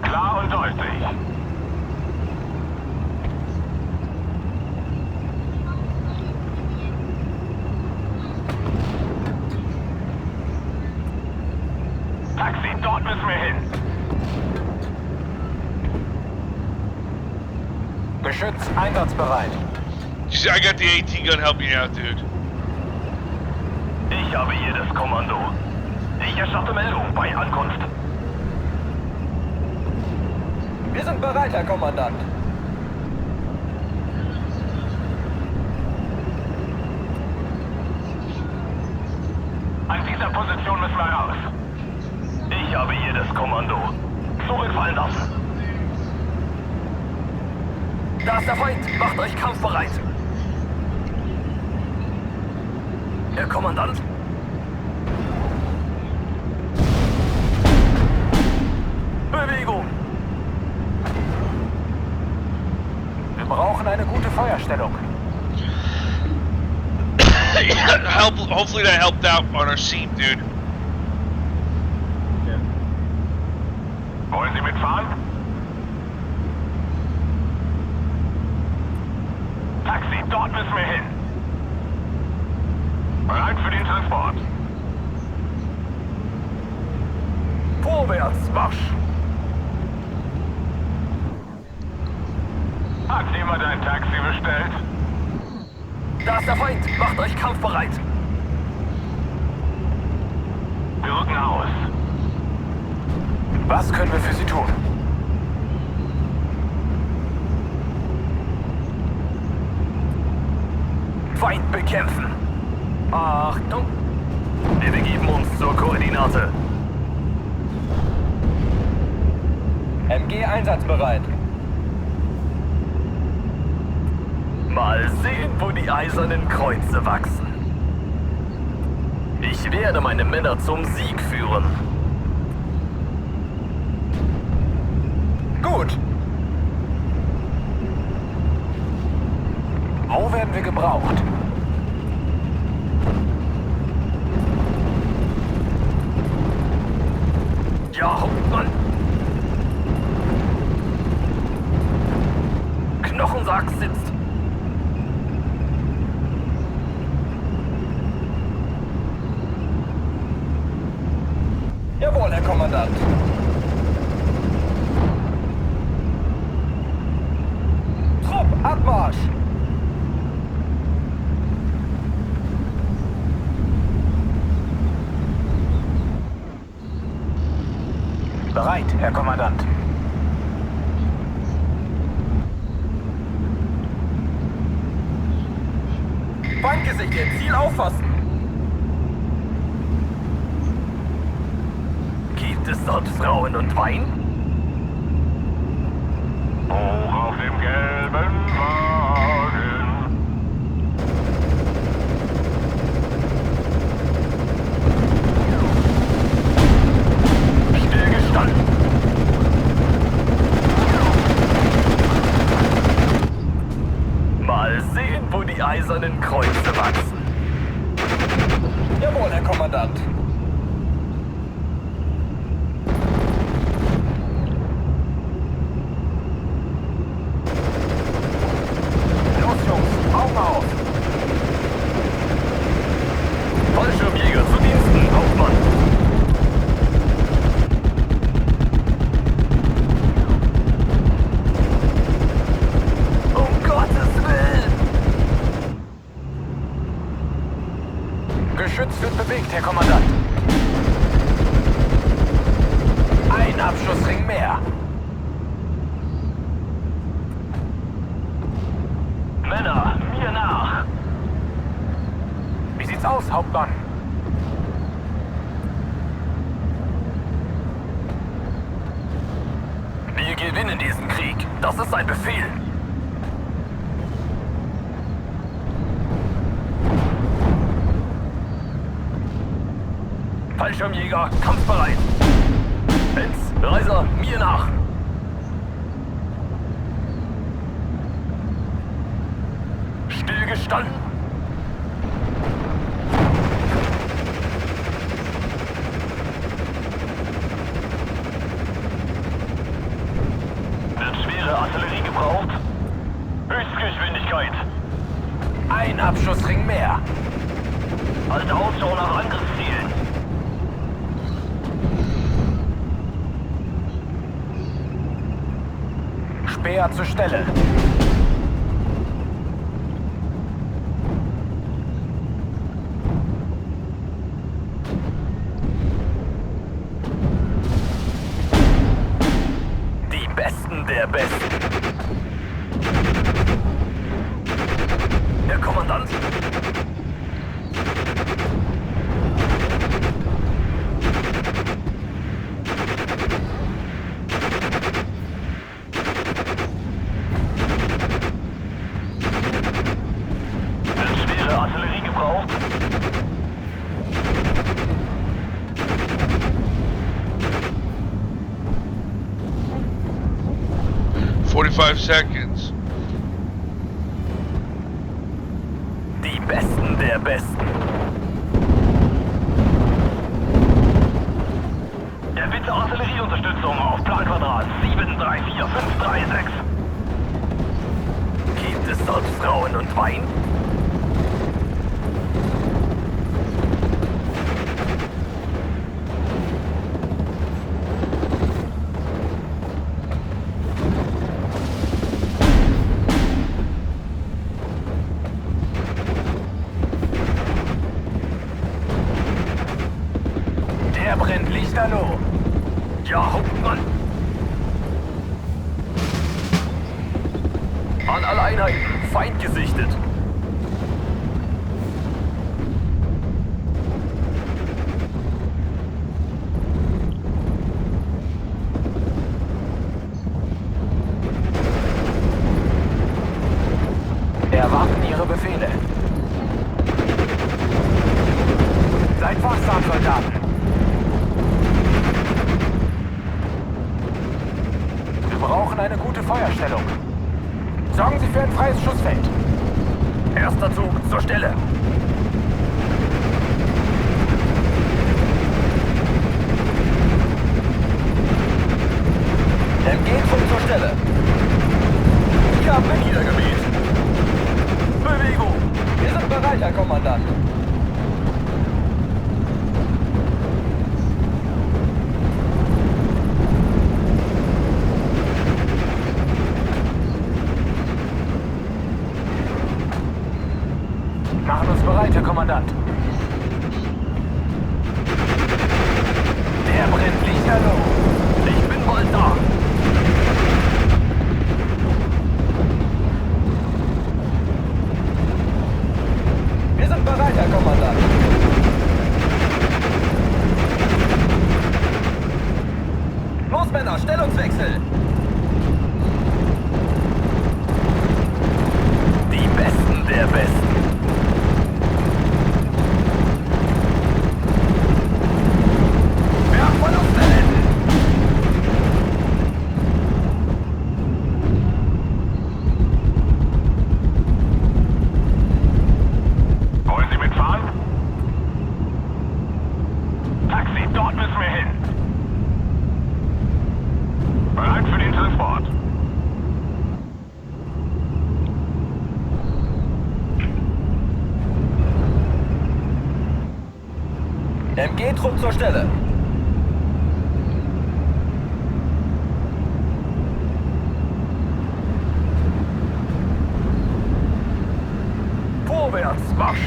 Klar und deutlich. Taxi, dort müssen wir hin. Geschütz einsatzbereit. You see, I got the AT gun helping you out, dude. Ich habe hier das Kommando. Ich erstatte Meldung bei Ankunft. Wir sind bereit, Herr Kommandant. An dieser Position müssen wir raus. Ich habe hier das Kommando. Zurückfallen lassen. Da ist der Feind! Macht euch kampfbereit! Herr Kommandant? Bewegung! Wir brauchen eine gute Feuerstellung. Hopefully that helped out on our scene, dude. Ja. Wollen Sie mitfahren? Taxi, dort müssen wir hin. Bereit für den Transport. Vorwärts, Marsch! Hat jemand ein Taxi bestellt? Da ist der Feind! Macht euch kampfbereit! Wir rücken aus. Was können wir für Sie tun? Feind bekämpfen! Achtung! Wir begeben uns zur Koordinate. MG einsatzbereit. Mal sehen, wo die eisernen Kreuze wachsen. Ich werde meine Männer zum Sieg führen. Gut. Wo werden wir gebraucht? Ja, Hauptmann. Knochensack sitzt. Jawohl, Herr Kommandant. Trupp, Abmarsch! Bereit, Herr Kommandant. Feindgesichtet, Ziel auffassen. Gibt es dort Frauen und Wein? Hoch auf dem gelben Wagen. Stillgestanden. Mal sehen, wo die eisernen Kreuze wachsen. Fallschirmjäger zu Diensten, Hauptmann. Um Gottes Willen! Geschütz wird bewegt, Herr Kommandant. Ein Abschussring mehr. Männer, mir nach. Wie sieht's aus, Hauptmann? Wir gewinnen diesen Krieg. Das ist ein Befehl. Fallschirmjäger, kampfbereit. Benz, Reiser, mir nach. Stillgestanden. Wird schwere Artillerie gebraucht? Höchstgeschwindigkeit. Ein Abschussring mehr. Alte Ausschau nach Angriffszielen. Speer zur Stelle. Die Besten der Besten. Herr Kommandant? Wird schwere Artillerie gebraucht? 45 seconds. Die Besten der Besten. Der bitte Artillerieunterstützung auf Planquadrat 734536. Gibt es dort Frauen und Wein? Der brennt lichterloh. Ja, Hauptmann. An alle Einheiten, Feind gesichtet. Erwarten Ihre Befehle. Seid wachsam, Soldaten. Wir brauchen eine gute Feuerstellung. Sorgen Sie für ein freies Schussfeld. Erster Zug zur Stelle. MG-Zug zur Stelle. Ich habe niedergemäht. Bewegung. Wir sind bereit, Herr Kommandant. Machen uns bereit, Herr Kommandant. Der brennt lichterloh. Ich bin bald da. Wir sind bereit, Herr Kommandant. Los, Männer, Stellungswechsel. Die Besten der Besten. Wollen Sie mitfahren? MG-Trupp zur Stelle. Vorwärts, Marsch!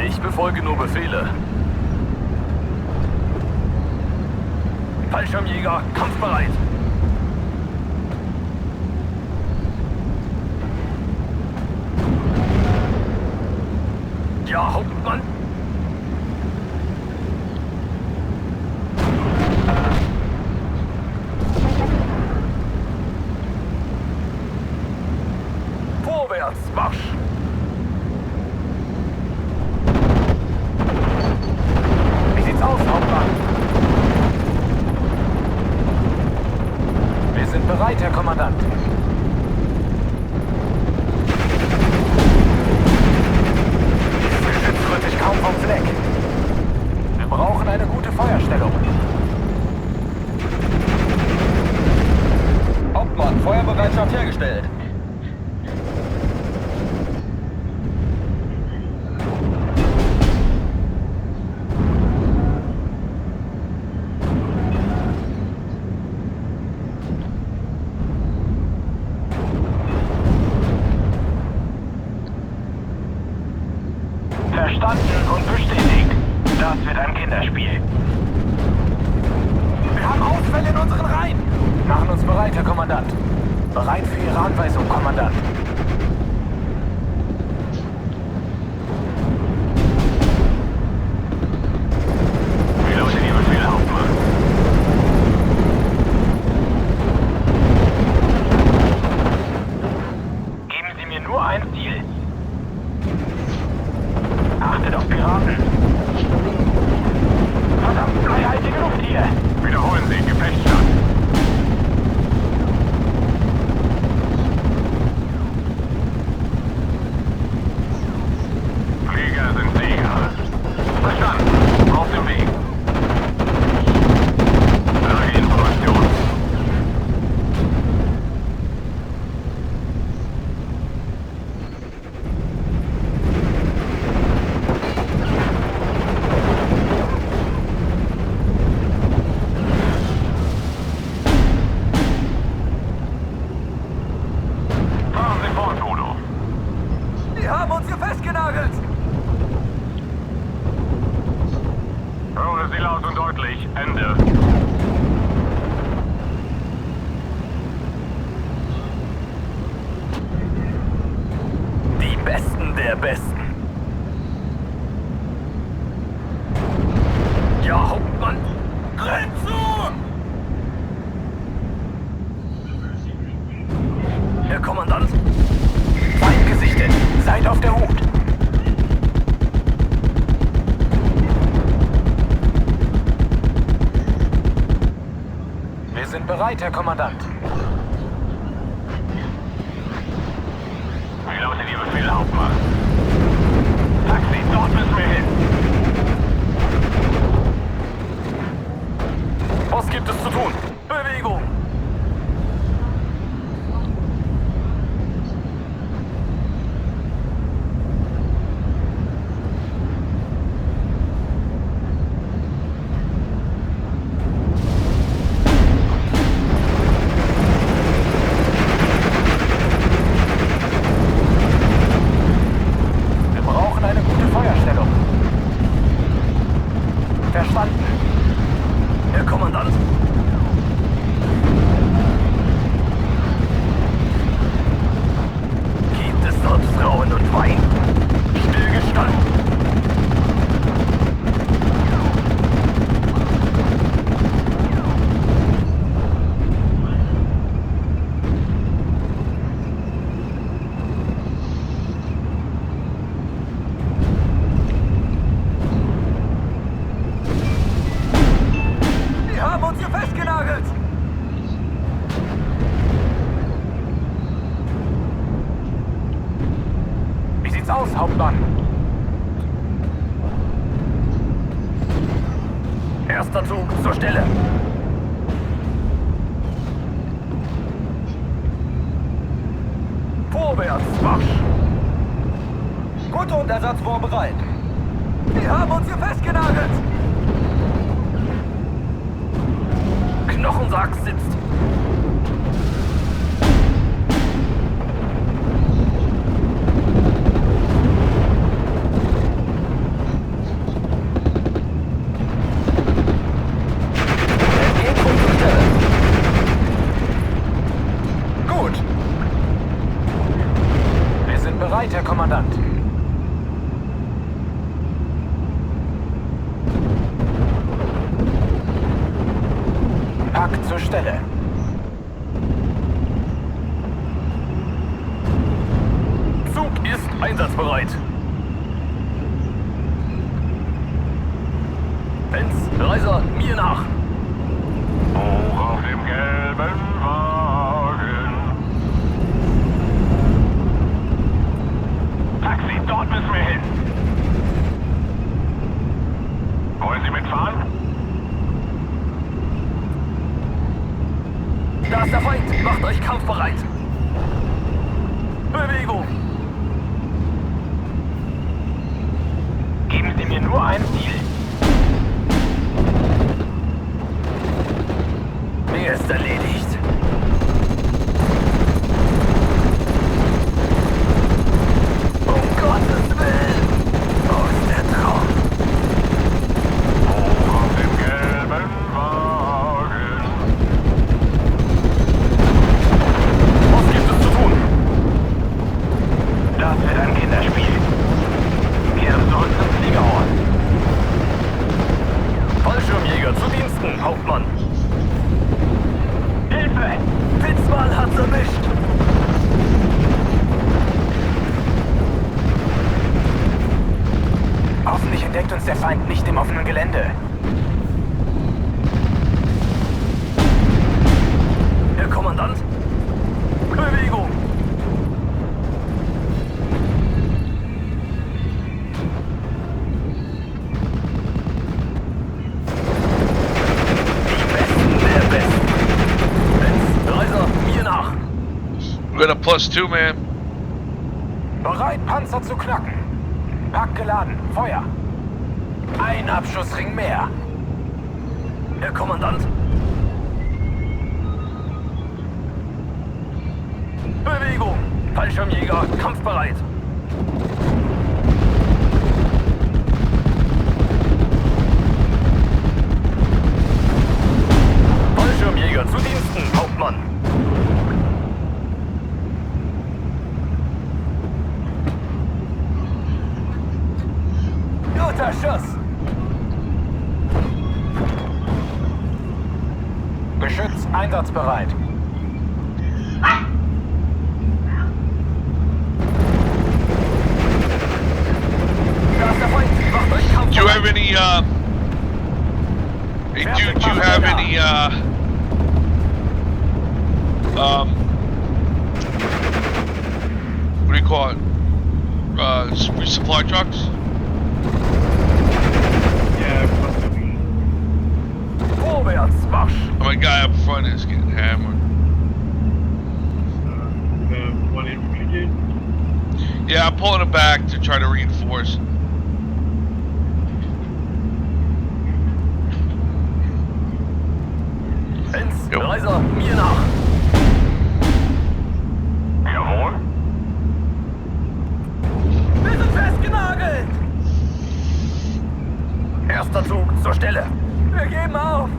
Ich befolge nur Befehle. Fallschirmjäger, kampfbereit! Ja, Hauptmann! Vorwärts, Marsch! Wie sieht's aus, Hauptmann? Wir sind bereit, Herr Kommandant. Dieses Geschütz rührt sich kaum vom Fleck. Wir brauchen eine gute Feuerstellung. Hauptmann, Feuerbereitschaft hergestellt. Verstanden und bestätigt. Das wird ein Kinderspiel. Wir haben Ausfälle in unseren Reihen. Machen uns bereit, Herr Kommandant. Bereit für Ihre Anweisung, Kommandant. Wie lautet Ihr Befehl, Hauptmann? Geben Sie mir nur ein Ziel. Achtet auf Piraten. Verdammt, freihaltige Luft hier. Wiederholen Sie, Gefechtsstand. Flieger sind Sieger. Verstanden. Auf dem Weg. Lageinformation. Fahren Sie fort, Udo. Die haben uns hier festgenagelt. Höre Sie laut und deutlich. Ende. Die Besten der Besten. Ja, Hauptmann. Renn zu! Herr Kommandant. Feind gesichtet. Seid auf der Hut. Wir sind bereit, Herr Kommandant. Wie lautet Ihr Befehl, Hauptmann? Taxi, dort müssen wir hin. Was gibt es zu tun? Bewegung! Wir brauchen eine gute Feuerstellung. Verstanden. Herr Kommandant. Gibt es dort Frauen und Wein? Stillgestanden. Die haben uns hier festgenagelt. Wie sieht's aus, Hauptmann? Erster Zug zur Stelle. Vorwärts, Marsch! Guter Untersatz vorbereit. Sie haben uns hier festgenagelt! Knochensack sitzt. Gut. Wir sind bereit, Herr Kommandant. Pack zur Stelle. Zug ist einsatzbereit. Benz, Reiser, mir nach. Hoch auf dem gelben Wagen. Taxi, dort müssen wir hin. Wollen Sie mitfahren? Da ist der Feind. Macht euch kampfbereit. Bewegung. Geben Sie mir nur ein Ziel. Mir ist erledigt. Um Gottes Willen. Wo ist der Traum? Hoch auf dem gelben Wagen. Was gibt es zu tun? Das wird ein Kinderspiel. Kehren zurück zum Fliegerhorn. Fallschirmjäger zu Diensten, Hauptmann. Hilfe! Pitzmal hat's erwischt. Hoffentlich entdeckt uns der Feind nicht im offenen Gelände. Herr Kommandant. Bewegung. Die Besten der Besten. Benz, Reiser, mir nach. We got a +2, man. Bereit, Panzer zu knacken. Pack geladen. Feuer. Ein Abschussring mehr. Herr Kommandant. Bewegung. Fallschirmjäger, kampfbereit. Fallschirmjäger zu Diensten, Hauptmann. Guter Schuss. Geschütz einsatzbereit. Da ist der Feind. Macht euch Do you kampfbereit. have any, hey, do you have any, what do you call it? Resupply trucks? Yeah, probably. Vorwärts, Marsch. My guy up front is getting hammered. One infantry dude. Yeah, I'm pulling it back to try to reinforce. Benz, Jo. Reiser, mir nach. Jawohl. Wir sind festgenagelt. Erster Zug zur Stelle. Wir geben auf.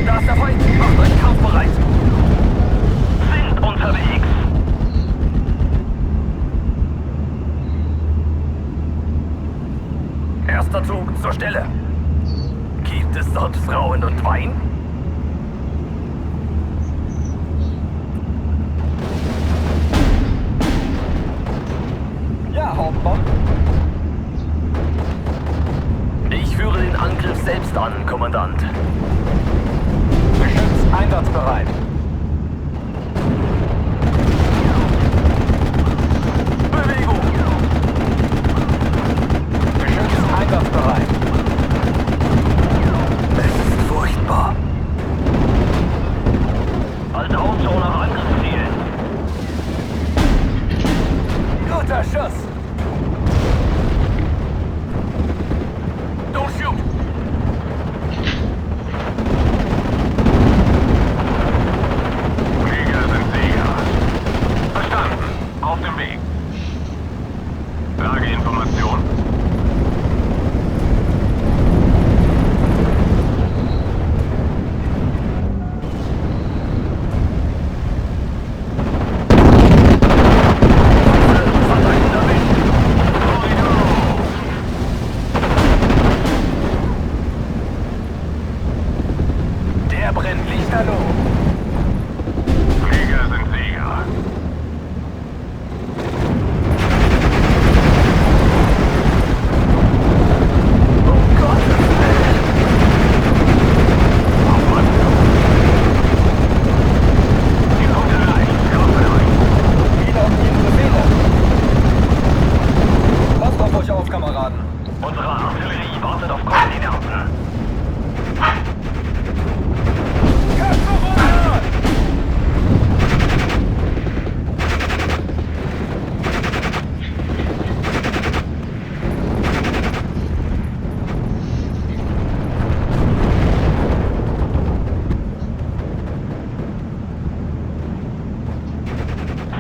Da ist der Feind. Macht euch kampfbereit. Sind unterwegs. Erster Zug zur Stelle. Gibt es dort Frauen und Wein? Ja, Hauptmann. Ich führe den Angriff selbst an, Kommandant. Geschütz einsatzbereit. Bewegung. Geschütz Lageinformation. Der brennt lichterloh. Flieger sind Sieger. Um Gottes Willen. Die kommt erreicht. Wieder auf Ihre Befehle. Passt auf euch auf, Kameraden. Unsere Artillerie wartet auf Koordinaten.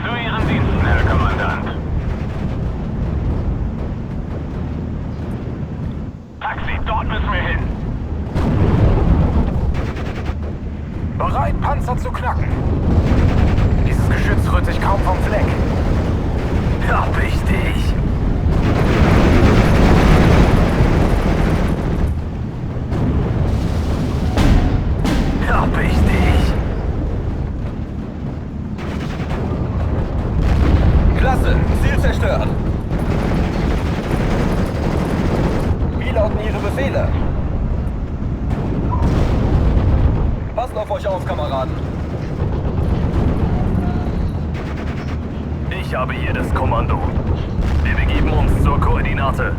Zu Ihren Diensten, Herr Kommandant. Taxi, dort müssen wir hin. Bereit, Panzer zu knacken. Dieses Geschütz rührt sich kaum vom Fleck. Hab ich dich. Hab ich dich. Klasse, Ziel zerstört. Wie lauten Ihre Befehle? Passt auf euch auf, Kameraden. Ich habe hier das Kommando. Wir begeben uns zur Koordinate.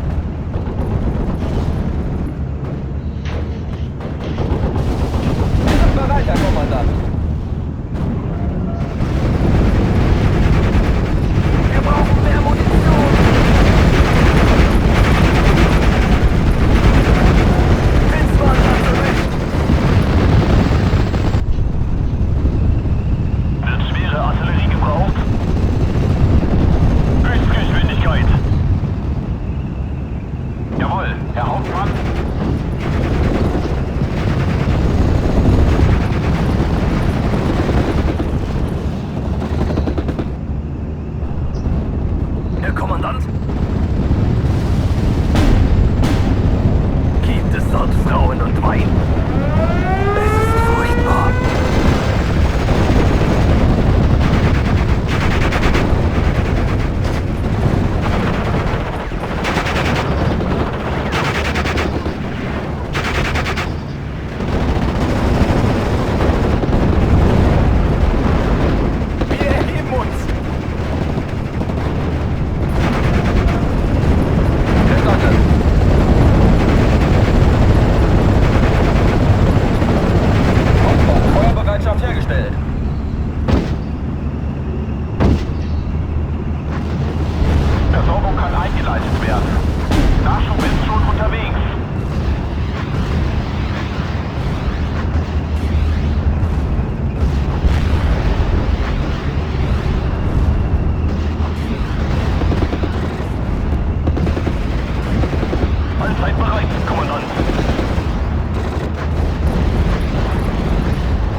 Wir sind bereit, Herr Kommandant. Wir brauchen mehr Munition. Winsmann hat erwischt. Wird schwere Artillerie gebraucht? Höchstgeschwindigkeit. Jawohl, Herr Hauptmann. Herr Kommandant? Gibt es dort Frauen und Wein? Es ist furchtbar. Wir erheben uns. Verstanden. Hauptmann, Feuerbereitschaft hergestellt. Versorgung kann eingeleitet werden. Nachschub ist schon unterwegs. Allzeit bereit, Kommandant.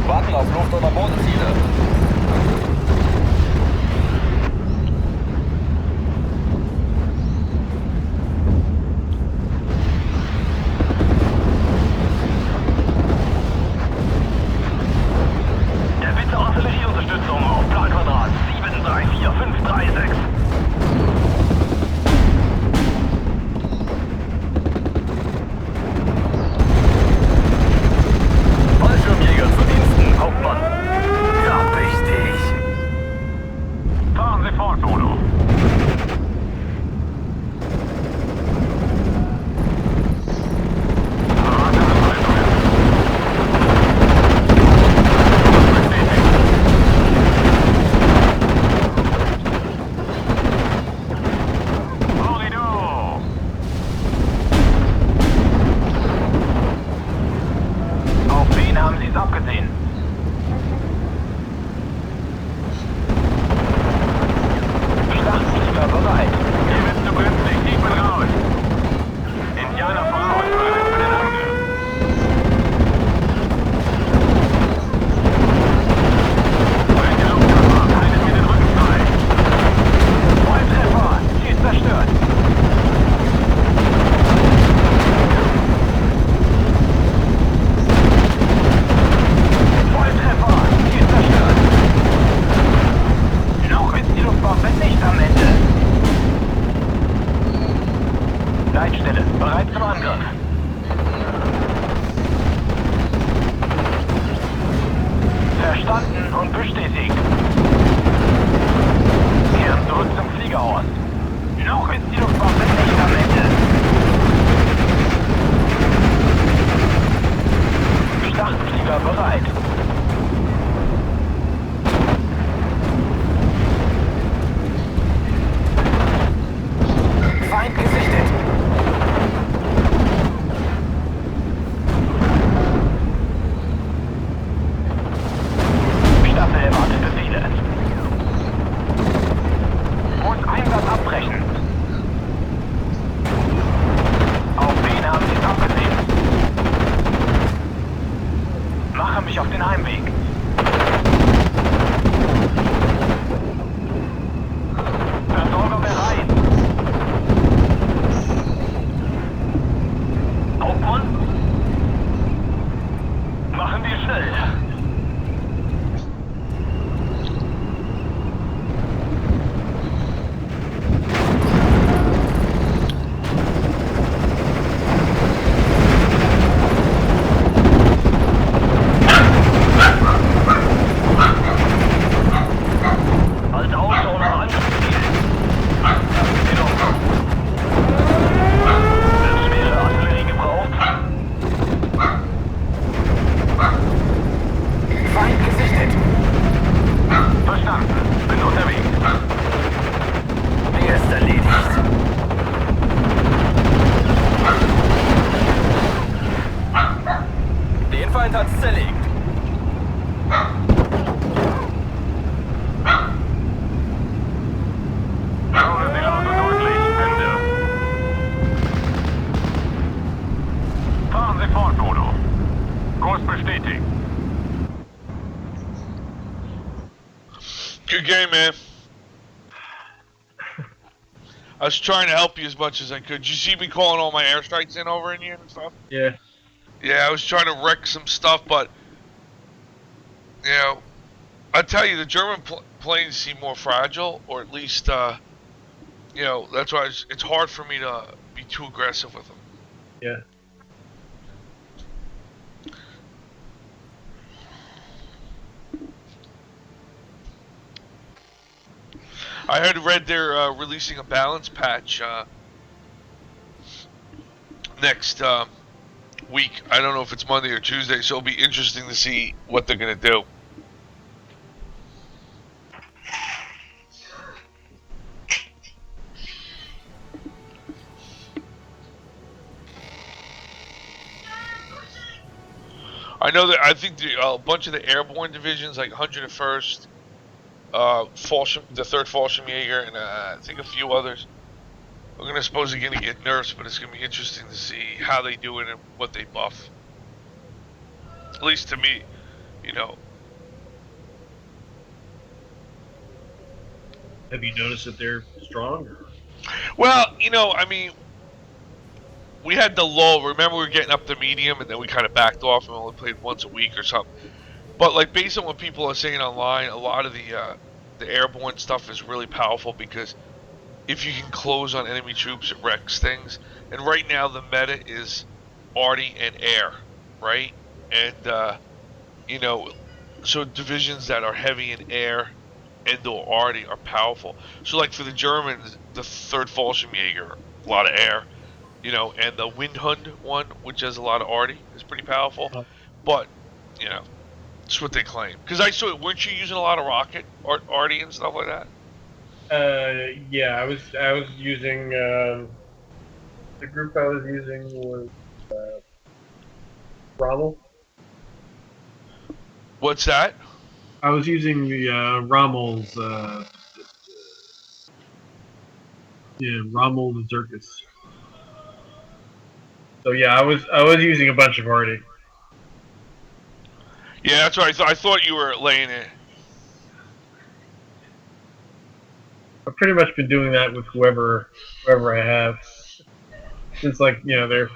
Warten auf Luft- oder Bodenziele. Der Bitte Artillerieunterstützung auf Planquadrat 734536. Fallschirmjäger zu Diensten, Hauptmann. Hab Leitstelle, bereit zum Angriff. Verstanden und bestätigt. Kehren zurück zum Fliegerhaus. Noch ist die Luftwaffe nicht am Ende. Startflieger bereit. Feind gesichtet. Staffel erwartet Befehle. Muss Einsatz abbrechen. Auf wen haben Sie es abgesehen? Mache mich auf den Heimweg. Versorger bereit. Hauptmann? Machen wir schnell. Als Ausdauer nach Angriffsziel. In Ordnung. Wird schwere Artillerie gebraucht? Feind gesichtet. Verstanden. Bin unterwegs. Der ist erledigt. Den Feind hat's zerlegt. Hören Sie laut und deutlich. Ende. Fahren Sie fort, Bodo. Kurs bestätigt. Good game, man. I was trying to help you as much as I could. You see me calling all my airstrikes in over in you and stuff? Yeah. Yeah, I was trying to wreck some stuff, but you know, I tell you, the German planes seem more fragile, or at least, you know, that's why it's hard for me to be too aggressive with them. Yeah. I read they're releasing a balance patch next week. I don't know if it's Monday or Tuesday, so it'll be interesting to see what they're gonna do. I know that I think a bunch of the airborne divisions, like 101st, the 3rd Fallschirmjäger, and I think a few others, are gonna supposedly gonna get nerfs, but it's gonna be interesting to see how they do it and what they buff. At least to me, you know. Have you noticed that they're strong? Well, you know, I mean, we had the lull. Remember, we were getting up to medium, and then we kind of backed off and only played once a week or something. But like, based on what people are saying online, a lot of the airborne stuff is really powerful because if you can close on enemy troops, it wrecks things. And right now, the meta is arty and air, right? And you know, so divisions that are heavy in air and/or arty are powerful. So like for the Germans, the 3rd Fallschirmjäger, a lot of air, you know, and the Windhund one, which has a lot of arty, is pretty powerful. But you know, it's what they claim. Because I saw, weren't you using a lot of rocket arty and stuff like that? Yeah, I was using the group I was using was Rommel. What's that? I was using the Rommel's Rommel the Zirkus. So yeah, I was using a bunch of arty. Yeah, that's what I thought. I thought you were laying it. I've pretty much been doing that with whoever I have. Since, like, you know, they're